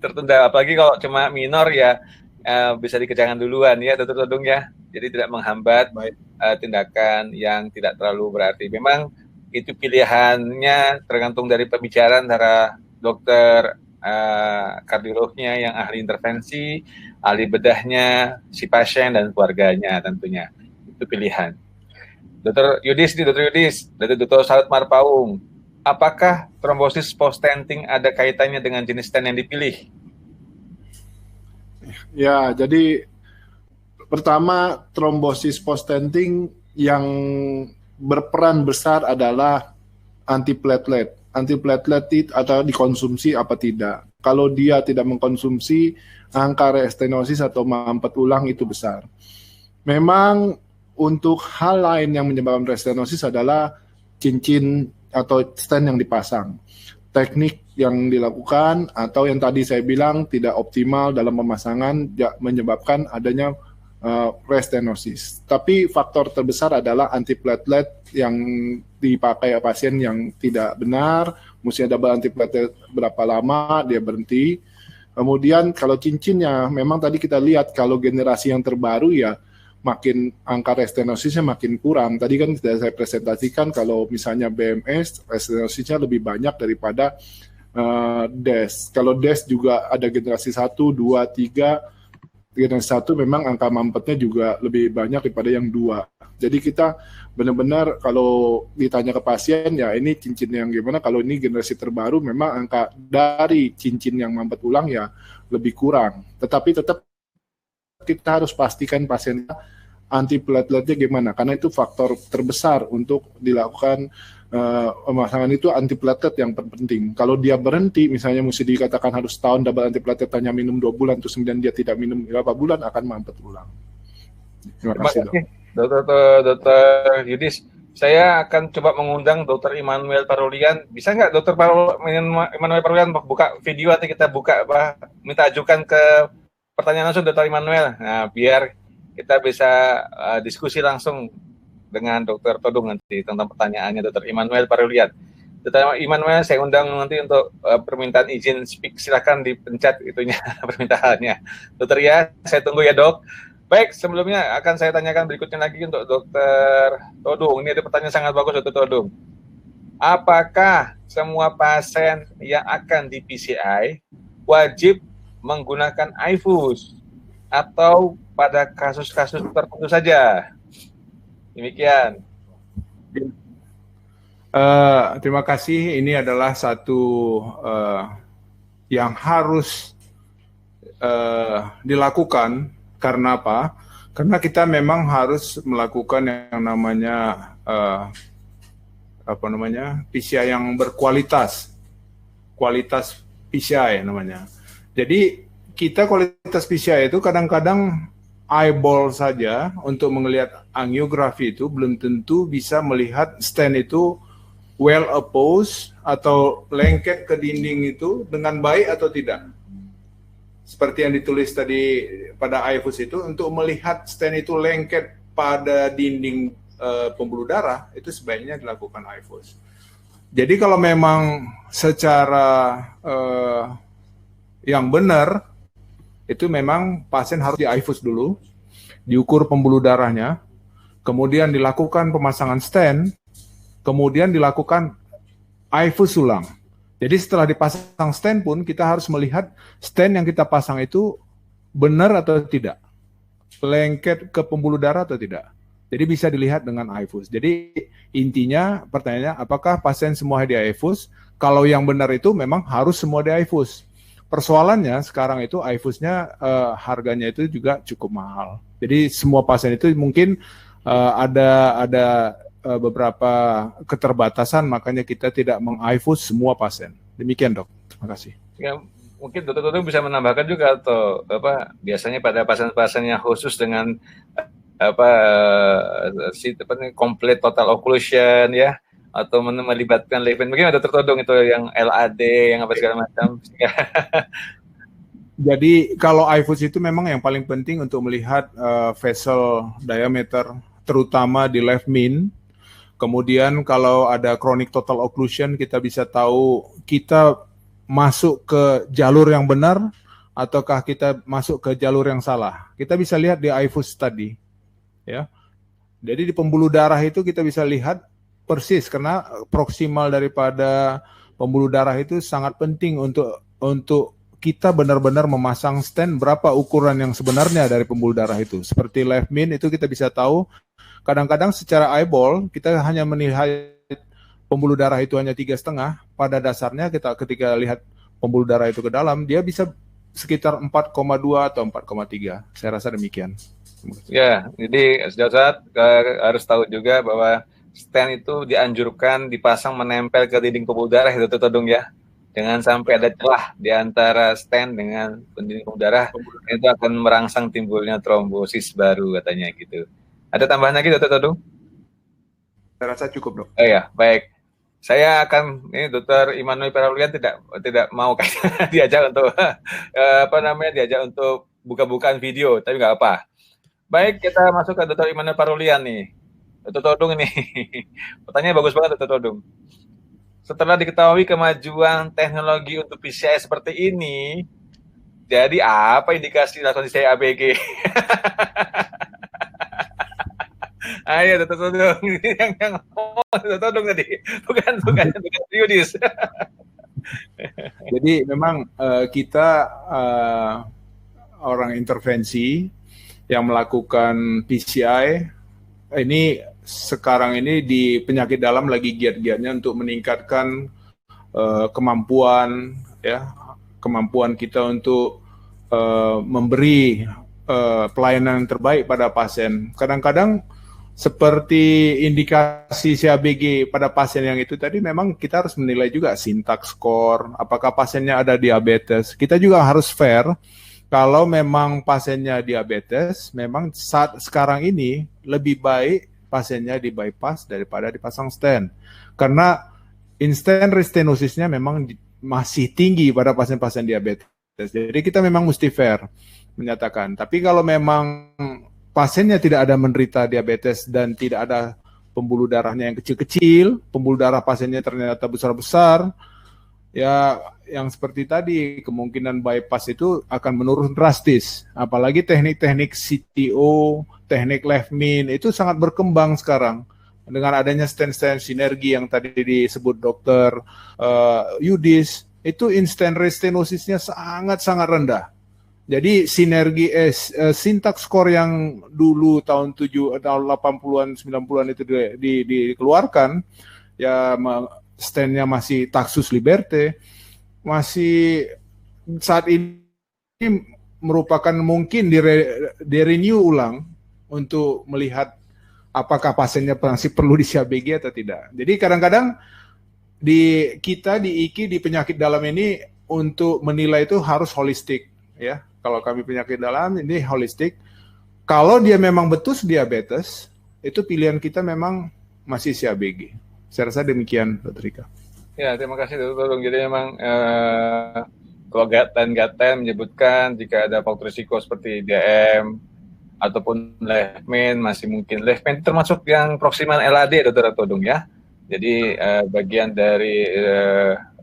Tertunda, apalagi kalau cuma minor ya bisa dikejangan duluan ya Dr. Todung ya. Jadi tidak menghambat tindakan yang tidak terlalu berarti. Memang itu pilihannya tergantung dari pembicaraan antara dokter kardiolognya yang ahli intervensi, ahli bedahnya, si pasien dan keluarganya tentunya. Itu pilihan. Dr. Yudis, dari Dr. Saud Marpaung, apakah trombosis post-stenting ada kaitannya dengan jenis stent yang dipilih? Ya, jadi pertama trombosis post-stenting yang berperan besar adalah antiplatelet. Antiplatelet atau dikonsumsi apa tidak. Kalau dia tidak mengkonsumsi, angka restenosis atau mampet ulang itu besar. Memang untuk hal lain yang menyebabkan restenosis adalah cincin atau stent yang dipasang. Teknik yang dilakukan atau yang tadi saya bilang tidak optimal dalam pemasangan menyebabkan adanya restenosis. Tapi faktor terbesar adalah antiplatelet yang dipakai pasien yang tidak benar, mesti ada antiplatelet berapa lama dia berhenti. Kemudian kalau cincinnya, memang tadi kita lihat kalau generasi yang terbaru ya makin angka restenosisnya makin kurang. Tadi kan sudah saya presentasikan kalau misalnya BMS restenosisnya lebih banyak daripada DES. Kalau DES juga ada generasi 1, 2, 3. Generasi 1 memang angka mampetnya juga lebih banyak daripada yang 2. Jadi kita benar-benar kalau ditanya ke pasien ya ini cincin yang gimana, kalau ini generasi terbaru memang angka dari cincin yang mampet ulang ya lebih kurang. Tetapi tetap kita harus pastikan pasien antiplateletnya gimana, karena itu faktor terbesar untuk dilakukan pemasangan itu antiplatelet yang penting. Kalau dia berhenti, misalnya mesti dikatakan harus tahun double antiplatelet hanya minum 2 bulan, terus kemudian dia tidak minum berapa bulan akan mampet ulang. Terima kasih. Dokter Yudis, saya akan coba mengundang Dokter Immanuel Parulian. Bisa nggak Dokter Immanuel Parulian buka video atau kita buka minta ajukan ke pertanyaan langsung Dokter Immanuel. Nah, biar kita bisa diskusi langsung dengan Dokter Todung nanti tentang pertanyaannya Dokter Immanuel Parulian. Dokter Immanuel, saya undang nanti untuk permintaan izin speak. Silakan dipencet itunya permintaannya. Dokter ya, saya tunggu ya Dok. Baik, sebelumnya akan saya tanyakan berikutnya lagi untuk Dokter Todung. Ini ada pertanyaan sangat bagus Dokter Todung. Apakah semua pasien yang akan di PCI wajib menggunakan iFus atau pada kasus-kasus tertentu saja? Demikian. Terima kasih. Ini adalah satu yang harus dilakukan. Karena apa? Karena kita memang harus melakukan yang namanya PCI yang berkualitas, kualitas PCI namanya. Jadi kita kualitas PCI itu kadang-kadang eyeball saja untuk melihat angiografi itu belum tentu bisa melihat stent itu well opposed atau lengket ke dinding itu dengan baik atau tidak. Seperti yang ditulis tadi pada iFus itu, untuk melihat stent itu lengket pada dinding pembuluh darah itu sebaiknya dilakukan iFus. Jadi kalau memang secara yang benar itu memang pasien harus di iFus dulu, diukur pembuluh darahnya, kemudian dilakukan pemasangan stent, kemudian dilakukan iFus ulang. Jadi setelah dipasang stent pun kita harus melihat stent yang kita pasang itu benar atau tidak, lengket ke pembuluh darah atau tidak. Jadi bisa dilihat dengan iFus. Jadi intinya pertanyaannya, apakah pasien semua di iFus? Kalau yang benar itu memang harus semua di iFus. Persoalannya sekarang itu iFusnya harganya itu juga cukup mahal. Jadi semua pasien itu mungkin ada beberapa keterbatasan, makanya kita tidak meng-iFus semua pasien. Demikian dok, terima kasih. Ya, mungkin dokter bisa menambahkan juga atau biasanya pada pasien-pasien yang khusus dengan complete total occlusion ya, atau melibatkan Levin. Bagaimana dokter Todung itu yang LAD, yang apa segala macam? Jadi kalau iFus itu memang yang paling penting untuk melihat vessel diameter, terutama di left min. Kemudian kalau ada chronic total occlusion, kita bisa tahu kita masuk ke jalur yang benar ataukah kita masuk ke jalur yang salah. Kita bisa lihat di iFus tadi, ya. Jadi di pembuluh darah itu kita bisa lihat persis, karena proksimal daripada pembuluh darah itu sangat penting untuk kita benar-benar memasang stent berapa ukuran yang sebenarnya dari pembuluh darah itu. Seperti left min itu kita bisa tahu, kadang-kadang secara eyeball kita hanya melihat pembuluh darah itu hanya 3,5, pada dasarnya kita ketika lihat pembuluh darah itu ke dalam, dia bisa sekitar 4,2 atau 4,3. Saya rasa demikian. Ya, jadi saat harus tahu juga bahwa stent itu dianjurkan dipasang menempel ke dinding pembuluh darah itu Todung ya. Jangan sampai ada celah di antara stent dengan dinding pembuluh darah, itu akan merangsang timbulnya trombosis baru katanya gitu. Ada tambahan lagi Dr. Todung? Saya rasa cukup dok. Oh ya, baik. Saya akan Dr. Immanuel Parulian tidak mau diajak untuk diajak untuk buka-bukaan video, tapi nggak apa. Baik, kita masuk ke Dr. Immanuel Parulian nih. Dr. Todung ini. Pertanyaannya bagus banget Dr. Todung. Setelah diketahui kemajuan teknologi untuk PCI seperti ini, jadi apa indikasi dilakukan PCI ABG? Ayo Dr. Todung, yang Dr. Todung tadi, bukan Yudis. Jadi memang kita orang intervensi yang melakukan PCI ini sekarang ini di penyakit dalam lagi giat-giatnya untuk meningkatkan kemampuan kita untuk memberi pelayanan yang terbaik pada pasien. Kadang-kadang seperti indikasi CABG pada pasien yang itu tadi, memang kita harus menilai juga syntax score, apakah pasiennya ada diabetes. Kita juga harus fair, kalau memang pasiennya diabetes, memang saat sekarang ini lebih baik pasiennya di bypass daripada dipasang stent. Karena instant restenosisnya memang masih tinggi pada pasien-pasien diabetes. Jadi kita memang mesti fair menyatakan. Tapi kalau memang pasiennya tidak ada menderita diabetes dan tidak ada pembuluh darahnya yang kecil-kecil, pembuluh darah pasiennya ternyata besar-besar, ya yang seperti tadi, kemungkinan bypass itu akan menurun drastis. Apalagi teknik-teknik CTO, teknik left min, itu sangat berkembang sekarang. Dengan adanya stent-stent sinergi yang tadi disebut dokter Yudis, itu instant restenosisnya sangat-sangat rendah. Jadi sinergi syntax score yang dulu tahun 80-an, 90-an itu dikeluarkan, ya stand-nya masih Taxus Liberte, masih saat ini merupakan mungkin di-renew ulang untuk melihat apakah pasiennya masih perlu di CABG atau tidak. Jadi kadang-kadang di IKI di penyakit dalam ini untuk menilai itu harus holistik, ya. Kalau kami penyakit dalam ini holistik. Kalau dia memang betul diabetes, itu pilihan kita memang masih CABG. Saya rasa demikian, Dr. Rika. Ya, terima kasih Dr. Jadi memang kalau Gaten menyebutkan jika ada faktor risiko seperti DM ataupun left main masih mungkin. Left main termasuk yang proksimal LAD, Dr. Todung ya. Jadi bagian dari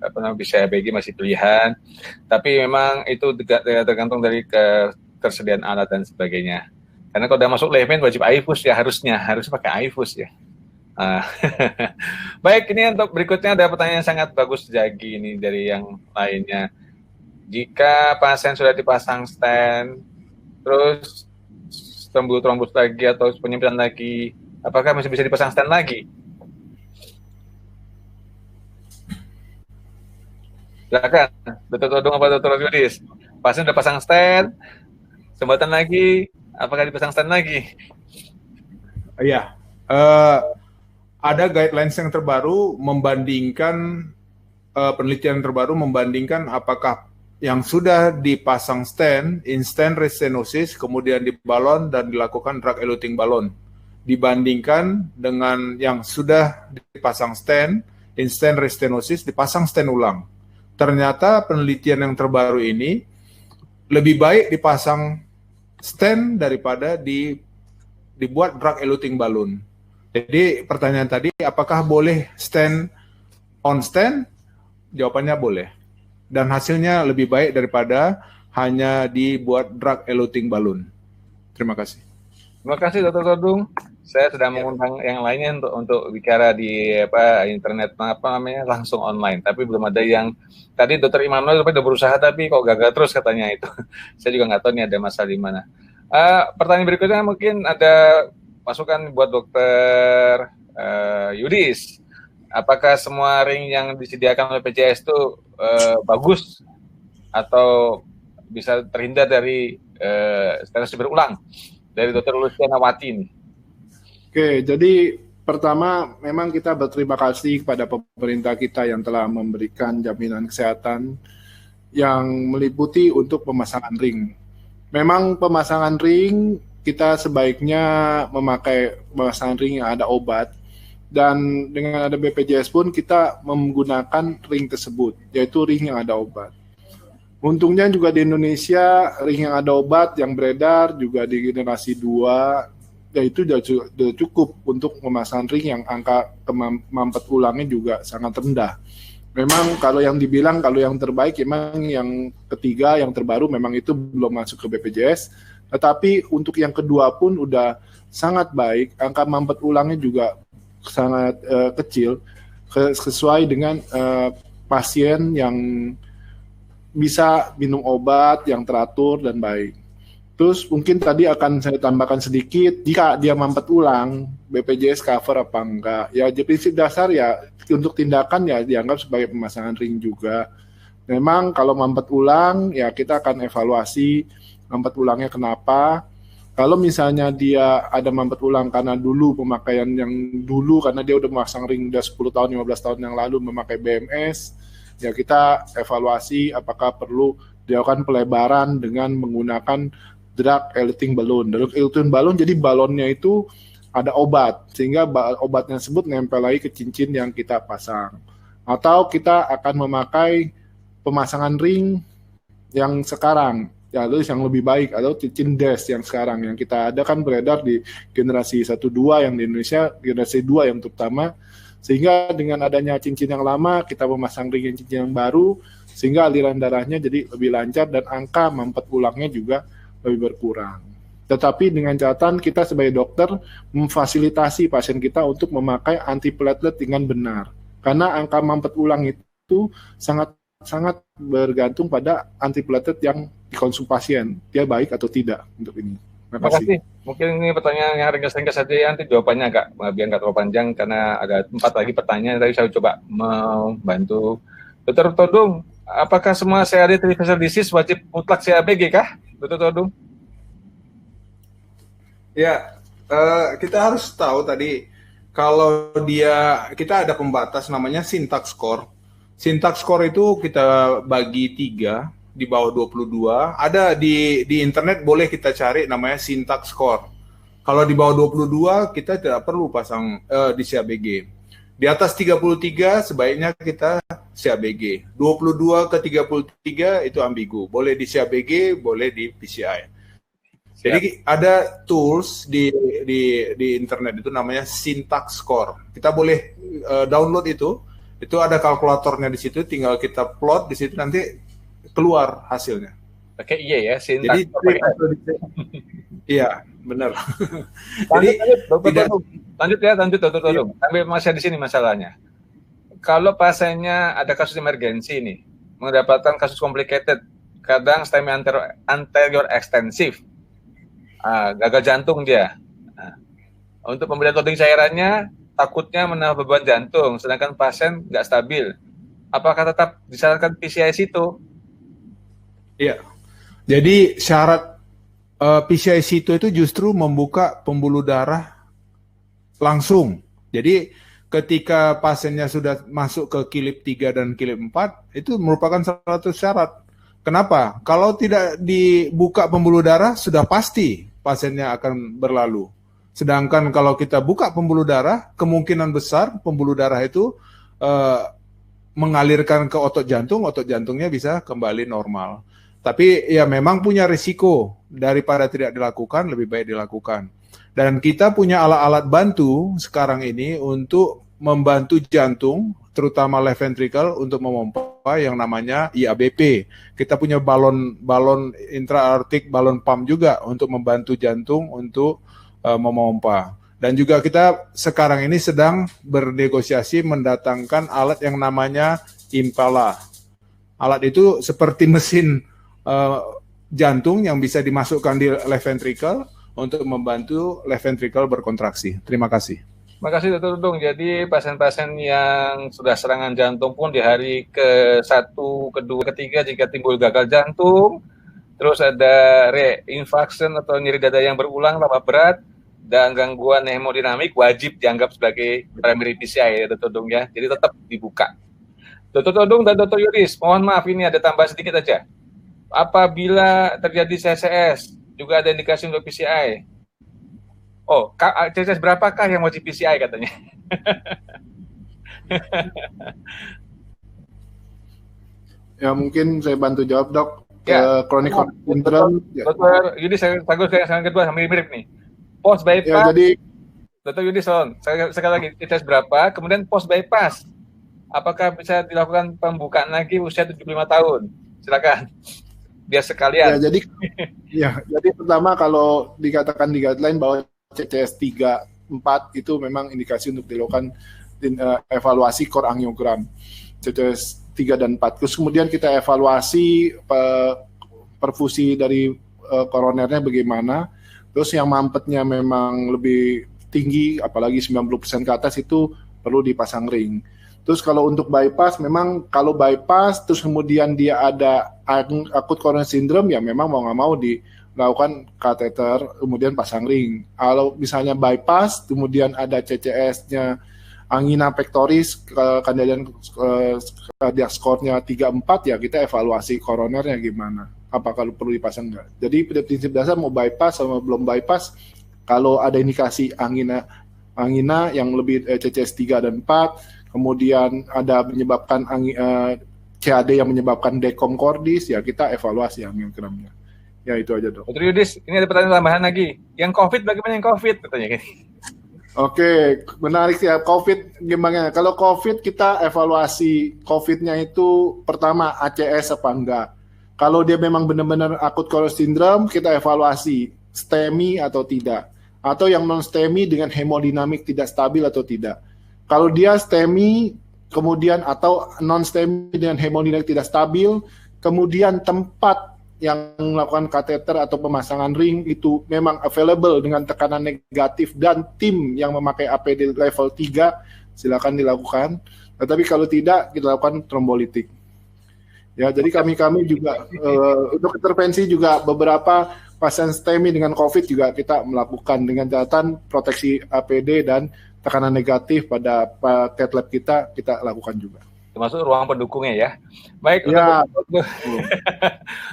BCABG masih pilihan, tapi memang itu tergantung dari ketersediaan alat dan sebagainya. Karena kalau udah masuk left main wajib iFuse ya, harus pakai iFuse ya. Baik, ini untuk berikutnya ada pertanyaan yang sangat bagus Jagi ini dari yang lainnya. Jika pasien sudah dipasang stent, terus trombus lagi atau penyempitan lagi, apakah masih bisa dipasang stent lagi? Silakan, Dr. Todung apa Dr. Yudis? Pasien sudah pasang stent, sumbatan lagi, apakah dipasang stent lagi? Iya, ada guidelines yang terbaru membandingkan penelitian terbaru membandingkan apakah yang sudah dipasang stent, instant restenosis, kemudian dibalon dan dilakukan drug eluting balon, dibandingkan dengan yang sudah dipasang stent, instant restenosis, dipasang stent ulang. Ternyata penelitian yang terbaru ini lebih baik dipasang stent daripada dibuat drug eluting balon. Jadi pertanyaan tadi, apakah boleh stent on stent? Jawabannya boleh. Dan hasilnya lebih baik daripada hanya dibuat drug eluting balon. Terima kasih. Terima kasih Dr. Todung. Saya sudah mengundang yang lainnya untuk bicara di internet langsung online, tapi belum ada yang tadi Dr. Immanuel sudah berusaha tapi kok gagal terus katanya itu. Saya juga nggak tahu nih ada masalah di mana. Pertanyaan berikutnya mungkin ada masukan buat Dr. Yudis. Apakah semua ring yang disediakan oleh BPJS itu bagus atau bisa terhindar dari stenosis berulang? Dari Dr. Luciana Wati ini. Oke, jadi pertama memang kita berterima kasih kepada pemerintah kita yang telah memberikan jaminan kesehatan yang meliputi untuk pemasangan ring. Memang pemasangan ring kita sebaiknya memakai pemasangan ring yang ada obat, dan dengan ada BPJS pun kita menggunakan ring tersebut, yaitu ring yang ada obat. Untungnya juga di Indonesia ring yang ada obat yang beredar juga di generasi 2, yaitu sudah cukup untuk memasang ring yang angka mampet ulangnya juga sangat rendah. Memang kalau yang terbaik memang yang ketiga yang terbaru memang itu belum masuk ke BPJS, tetapi untuk yang kedua pun udah sangat baik, angka mampet ulangnya juga sangat kecil sesuai dengan pasien yang bisa minum obat yang teratur dan baik. Terus mungkin tadi akan saya tambahkan sedikit, jika dia mampet ulang, BPJS cover apa enggak. Ya prinsip dasar ya untuk tindakan ya dianggap sebagai pemasangan ring juga. Memang kalau mampet ulang ya kita akan evaluasi mampet ulangnya kenapa. Kalau misalnya dia ada mampet ulang karena dulu pemakaian yang dulu, karena dia udah memasang ring udah 10 tahun, 15 tahun yang lalu memakai BMS, ya kita evaluasi apakah perlu dilakukan pelebaran dengan menggunakan drug eluting balloon. Drug eluting balloon jadi balonnya itu ada obat, sehingga obatnya tersebut nempel lagi ke cincin yang kita pasang. Atau kita akan memakai pemasangan ring yang sekarang, ya yang lebih baik, atau cincin DES yang sekarang yang kita ada kan beredar di generasi 1-2 yang di Indonesia, generasi 2 yang terutama, sehingga dengan adanya cincin yang lama kita memasang ring cincin yang baru, sehingga aliran darahnya jadi lebih lancar dan angka mampet ulangnya juga lebih berkurang. Tetapi dengan catatan kita sebagai dokter memfasilitasi pasien kita untuk memakai antiplatelet dengan benar. Karena angka mampet ulang itu sangat bergantung pada antiplatelet yang dikonsumsi pasien. Dia baik atau tidak untuk ini. Terima kasih. Mungkin ini pertanyaan yang ringkas-ringkas saja ya, nanti jawabannya biar nggak terlalu panjang karena ada 4 lagi pertanyaan. Tadi saya coba membantu. Dr. Todung, apakah semua CAD trifacial disease wajib mutlak CABG kah? Dr. Todung? Ya, kita harus tahu tadi kalau kita ada pembatas namanya syntax score. Syntax score itu kita bagi 3 di bawah 22. Ada di internet boleh kita cari namanya syntax score. Kalau di bawah 22 kita tidak perlu pasang di CABG. Di atas 33 sebaiknya kita CABG. 22 ke 33 itu ambigu. Boleh di CABG, boleh di PCI. Jadi ada tools di internet itu namanya syntax score. Kita boleh download itu ada kalkulatornya di situ, tinggal kita plot di situ nanti keluar hasilnya. Oke, iya ya, syntax. Iya, benar. Lanjut Dr. Todung. Sampai masih di sini masalahnya. Kalau pasiennya ada kasus emergensi nih, mendapatkan kasus complicated, kadang STEMI anterior ekstensif. Gagal jantung dia. Untuk pemberian coding cairannya takutnya menambah beban jantung, sedangkan pasien nggak stabil. Apakah tetap disarankan PCI situ? Iya. Jadi syarat PCI situ itu justru membuka pembuluh darah langsung. Jadi ketika pasiennya sudah masuk ke kilip 3 dan kilip 4, itu merupakan salah satu syarat. Kenapa? Kalau tidak dibuka pembuluh darah, sudah pasti pasiennya akan berlalu. Sedangkan kalau kita buka pembuluh darah, kemungkinan besar pembuluh darah itu mengalirkan ke otot jantungnya bisa kembali normal. Tapi ya memang punya risiko, daripada tidak dilakukan, lebih baik dilakukan. Dan kita punya alat-alat bantu sekarang ini untuk membantu jantung, terutama left ventricle untuk memompa yang namanya IABP. Kita punya balon intra-aortic, balon pump juga untuk membantu jantung untuk memompa. Dan juga kita sekarang ini sedang bernegosiasi mendatangkan alat yang namanya Impala. Alat itu seperti mesin jantung yang bisa dimasukkan di left ventricle untuk membantu left ventricle berkontraksi. Terima kasih. Terima kasih Dr. Todung. Jadi pasien-pasien yang sudah serangan jantung pun di hari ke-1, ke-2, ke-3 jika timbul gagal jantung, terus ada reinfarction atau nyeri dada yang berulang lama berat, dan gangguan hemodinamik wajib dianggap sebagai primary PCI ya Dr. Todung ya. Jadi tetap dibuka. Dr. Todung dan Dr. Yuris, mohon maaf ini ada tambahan sedikit aja. Apabila terjadi CCS, juga ada indikasi untuk PCI. Oh, CCS berapakah yang wajib PCI katanya? Ya mungkin saya bantu jawab dok. Ya. Chronic heart syndrome. Dokter Yudi, saya yang kedua mirip nih. Post bypass. Ya, jadi Dr. Yudi, sekali lagi CCS berapa? Kemudian post bypass, apakah bisa dilakukan pembukaan lagi usia 75 tahun? Silakan. Biar sekalian. Jadi pertama kalau dikatakan di guideline bahwa CCS 3, 4 itu memang indikasi untuk dilakukan evaluasi core angiogram. CCS 3 dan 4. Terus kemudian kita evaluasi perfusi dari koronernya bagaimana. Terus yang mampetnya memang lebih tinggi, apalagi 90% ke atas itu perlu dipasang ring. Terus kalau untuk bypass, memang kalau bypass terus kemudian dia ada akut coronary syndrome, ya memang mau nggak mau dilakukan kateter, kemudian pasang ring. Kalau misalnya bypass, kemudian ada CCS-nya angina pectoris, keadaan cardiac score-nya 3-4, ya kita evaluasi koronernya gimana. Apa kalau perlu dipasang enggak. Jadi prinsip dasar mau bypass sama belum bypass, kalau ada indikasi angina yang lebih CCS 3 dan 4, kemudian ada menyebabkan CAD yang menyebabkan dekom cordis, ya kita evaluasi angiogramnya. Ya itu aja, Dok. Dr. Yudis, ini ada pertanyaan tambahan lagi. Yang COVID bagaimana yang COVID? Katanya gini. Oke, menarik ya. COVID gimana? Kalau COVID kita evaluasi COVID-nya itu pertama ACS apa enggak. Kalau dia memang benar-benar akut coronary syndrome, kita evaluasi STEMI atau tidak. Atau yang non-STEMI dengan hemodinamik tidak stabil atau tidak. Kalau dia STEMI, kemudian atau non-STEMI dengan hemodinamik tidak stabil, kemudian tempat yang melakukan kateter atau pemasangan ring itu memang available dengan tekanan negatif dan tim yang memakai APD level 3, silakan dilakukan. Tetapi kalau tidak, kita lakukan trombolitik. Ya, jadi kami juga untuk intervensi juga beberapa pasien STEMI dengan COVID juga kita melakukan dengan catatan proteksi APD dan tekanan negatif pada cath lab kita lakukan juga. Termasuk ruang pendukungnya ya. Baik, ya.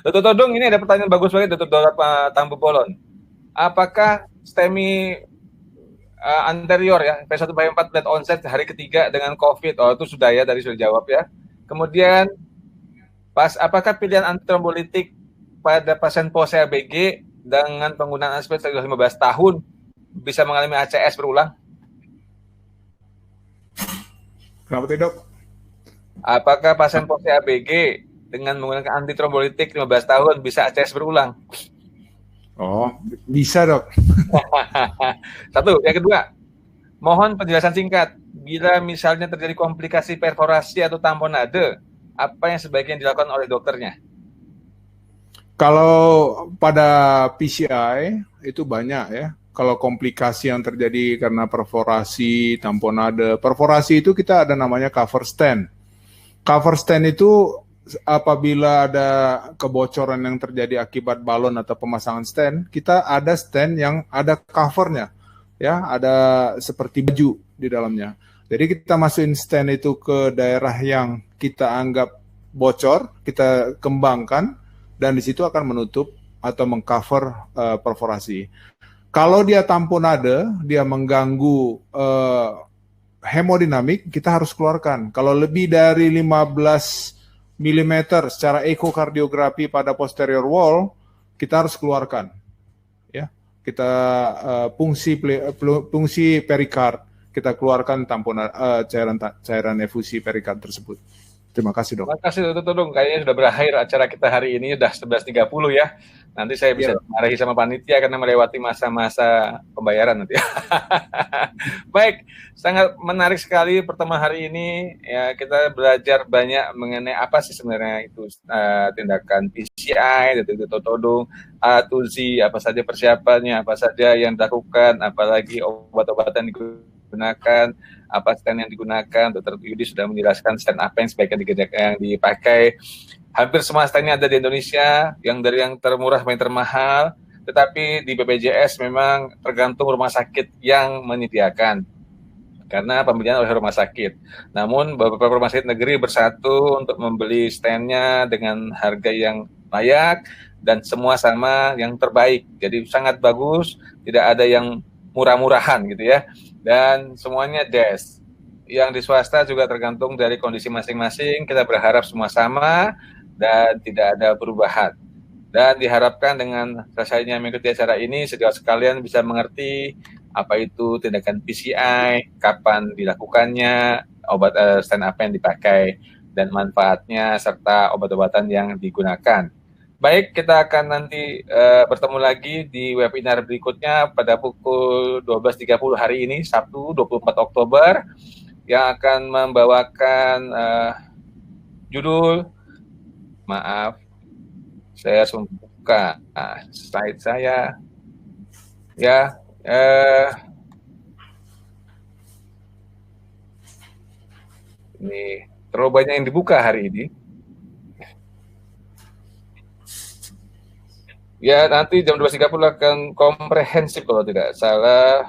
Dr. Todung, ini ada pertanyaan bagus banget Dr. Tambu Bolon. Apakah STEMI anterior ya, P1/4 late onset hari ketiga dengan COVID? Oh, itu sudah ya, tadi sudah jawab ya. Kemudian apakah pilihan antitrombolitik pada pasien pose ABG dengan penggunaan aspirasi 15 tahun bisa mengalami ACS berulang? Kenapa tidak? Apakah pasien pose ABG dengan menggunakan antitrombolitik 15 tahun bisa ACS berulang? Oh, bisa, Dok. Satu. Yang kedua, mohon penjelasan singkat. Bila misalnya terjadi komplikasi perforasi atau tamponade, apa yang sebaiknya dilakukan oleh dokternya? Kalau pada PCI itu banyak ya. Kalau komplikasi yang terjadi karena perforasi, tamponade. Perforasi itu kita ada namanya cover stent. Cover stent itu apabila ada kebocoran yang terjadi akibat balon atau pemasangan stent, kita ada stent yang ada covernya. Ya, ada seperti baju di dalamnya. Jadi kita masukin stent itu ke daerah yang kita anggap bocor, kita kembangkan, dan di situ akan menutup atau mengcover perforasi. Kalau dia tamponade, dia mengganggu hemodinamik, kita harus keluarkan. Kalau lebih dari 15 mm secara ekokardiografi pada posterior wall, kita harus keluarkan. Ya, kita fungsi perikard, kita keluarkan cairan efusi perikard tersebut. Terima kasih, Dok. Terima kasih, Dr. Todung. Kayaknya sudah berakhir acara kita hari ini, sudah 11.30 ya. Nanti saya bisa dimarahi sama panitia karena melewati masa-masa pembayaran nanti. Baik, sangat menarik sekali pertemuan hari ini. Ya, kita belajar banyak mengenai apa sih sebenarnya itu tindakan PCI, Dr. Todung, A to Z, apa saja persiapannya, apa saja yang dilakukan, apalagi obat-obatan digunakan, apa stent yang digunakan. Dr. Yudi sudah menjelaskan stent apa yang sebaiknya yang dipakai. Hampir semua stentnya ada di Indonesia, yang dari yang termurah sampai yang termahal, tetapi di BPJS memang tergantung rumah sakit yang menyediakan, karena pembelian oleh rumah sakit. Namun beberapa rumah sakit negeri bersatu untuk membeli stentnya dengan harga yang layak, dan semua sama yang terbaik. Jadi sangat bagus, tidak ada yang murah-murahan gitu ya. Dan semuanya DES. Yang di swasta juga tergantung dari kondisi masing-masing. Kita berharap semua sama dan tidak ada perubahan. Dan diharapkan dengan selesainya mengikuti acara ini, sejauh sekalian bisa mengerti apa itu tindakan PCI, kapan dilakukannya, obat stent apa yang dipakai, dan manfaatnya, serta obat-obatan yang digunakan. Baik, kita akan nanti bertemu lagi di webinar berikutnya pada pukul 12.30 hari ini, Sabtu 24 Oktober, yang akan membawakan judul, maaf, saya buka slide saya, ya, ini terlalu banyak yang dibuka hari ini. Ya, nanti jam 12.30 akan komprehensif kalau tidak salah.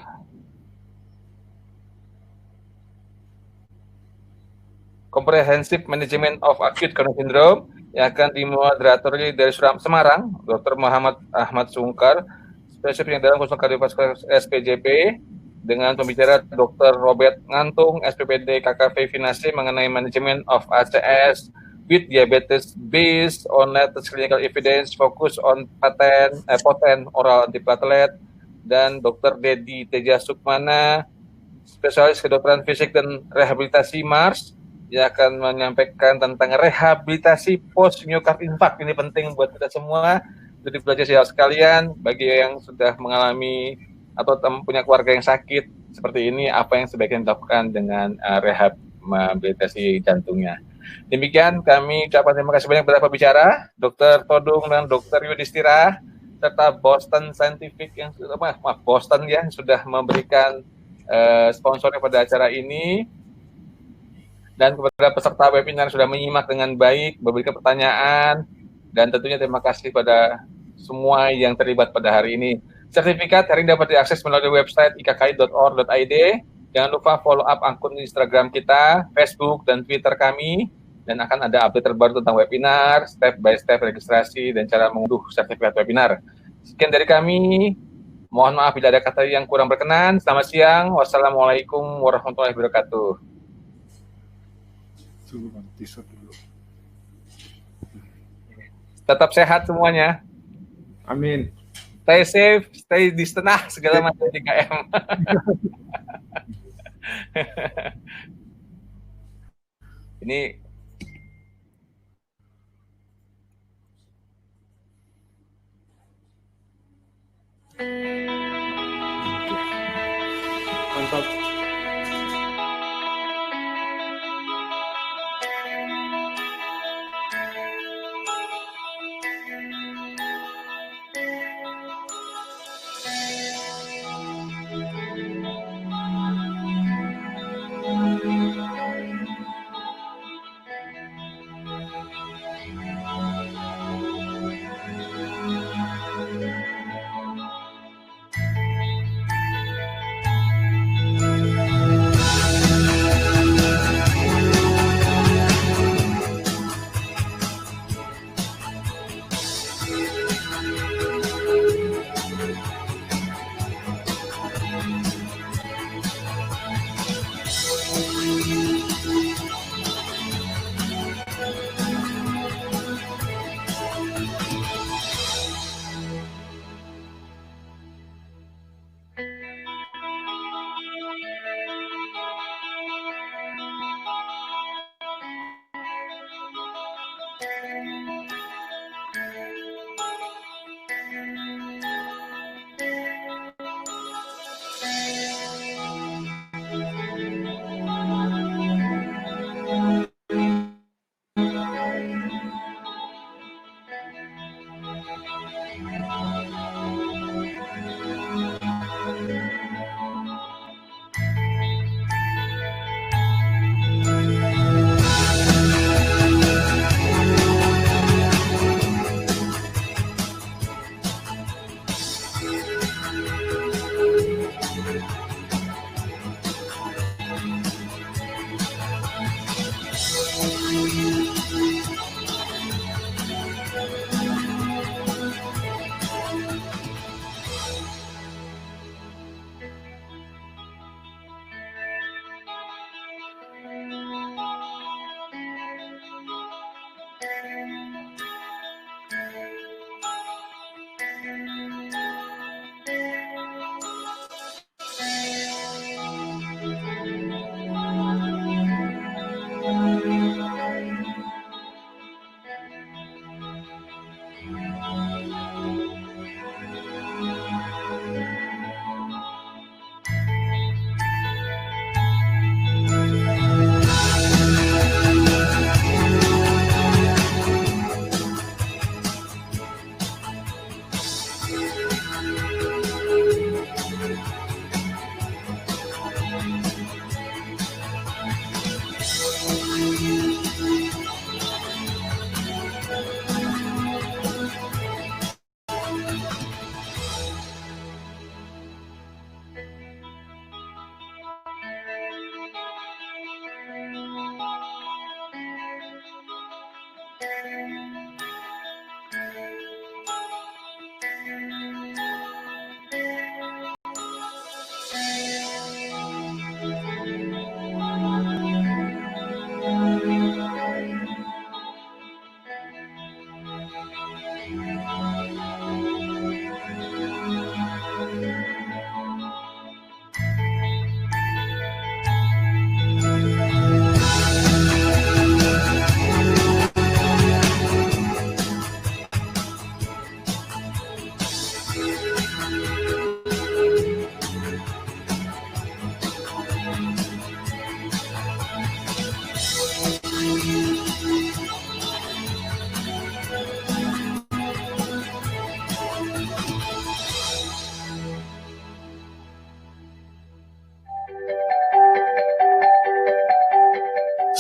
Comprehensive Management of Acute Coronary Syndrome yang akan dimoderatori dari Semarang, Dr. Muhammad Ahmad Sungkar, spesialis penyakit dalam khusus kardiovaskular SPJP, dengan pembicara Dr. Robert Ngantung, SPPD KKV Finasi mengenai Management of ACS with diabetes based on latest clinical evidence focus on potent oral antiplatelet, dan Dr. Dedi Teja Sukmana, spesialis kedokteran fisik dan rehabilitasi MARS, yang akan menyampaikan tentang rehabilitasi post myocard infarct. Ini penting buat kita semua, jadi belajar sekalian, bagi yang sudah mengalami atau punya keluarga yang sakit seperti ini, apa yang sebaiknya dilakukan dengan rehabilitasi jantungnya. Demikian kami ucapkan terima kasih banyak kepada pembicara, Dr. Todung dan Dr. Yudhistira, serta Boston Scientific yang Boston ya sudah memberikan sponsornya pada acara ini, dan kepada peserta webinar sudah menyimak dengan baik, memberikan pertanyaan, dan tentunya terima kasih pada semua yang terlibat pada hari ini. Sertifikat hari ini dapat diakses melalui website ikki.org.id. Jangan lupa follow up akun Instagram kita, Facebook, dan Twitter kami, dan akan ada update terbaru tentang webinar, step by step registrasi, dan cara mengunduh sertifikat webinar. Sekian dari kami. Mohon maaf bila ada kata yang kurang berkenan. Selamat siang. Wassalamualaikum warahmatullahi wabarakatuh. Tetap sehat semuanya. Amin. Stay safe, stay di setengah segala macam 3M. Ini Mantap.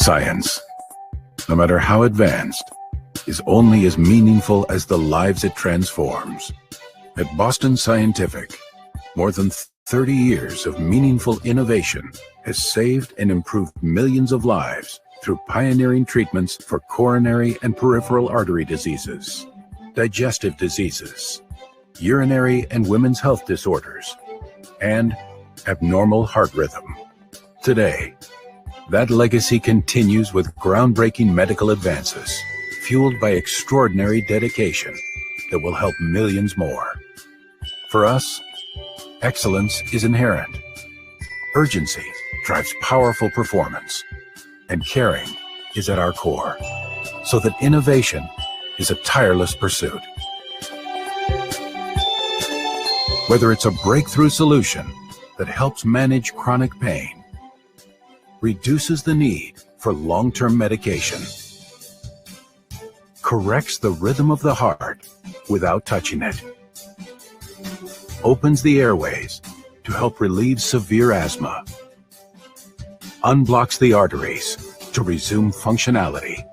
Science, no matter how advanced, is only as meaningful as the lives it transforms. At Boston Scientific, more than 30 years of meaningful innovation has saved and improved millions of lives through pioneering treatments for coronary and peripheral artery diseases, digestive diseases, urinary and women's health disorders, and abnormal heart rhythm. Today, that legacy continues with groundbreaking medical advances, fueled by extraordinary dedication that will help millions more. For us, excellence is inherent. Urgency drives powerful performance, and caring is at our core, so that innovation is a tireless pursuit. Whether it's a breakthrough solution that helps manage chronic pain, reduces the need for long-term medication, corrects the rhythm of the heart without touching it, opens the airways to help relieve severe asthma, unblocks the arteries to resume functionality,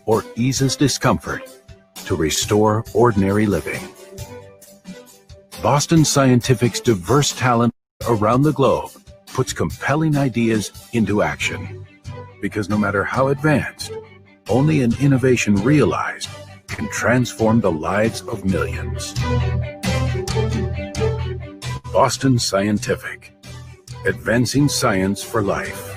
or eases discomfort to restore ordinary living. Boston Scientific's diverse talent around the globe puts compelling ideas into action. Because no matter how advanced, only an innovation realized can transform the lives of millions. Boston Scientific, advancing science for life.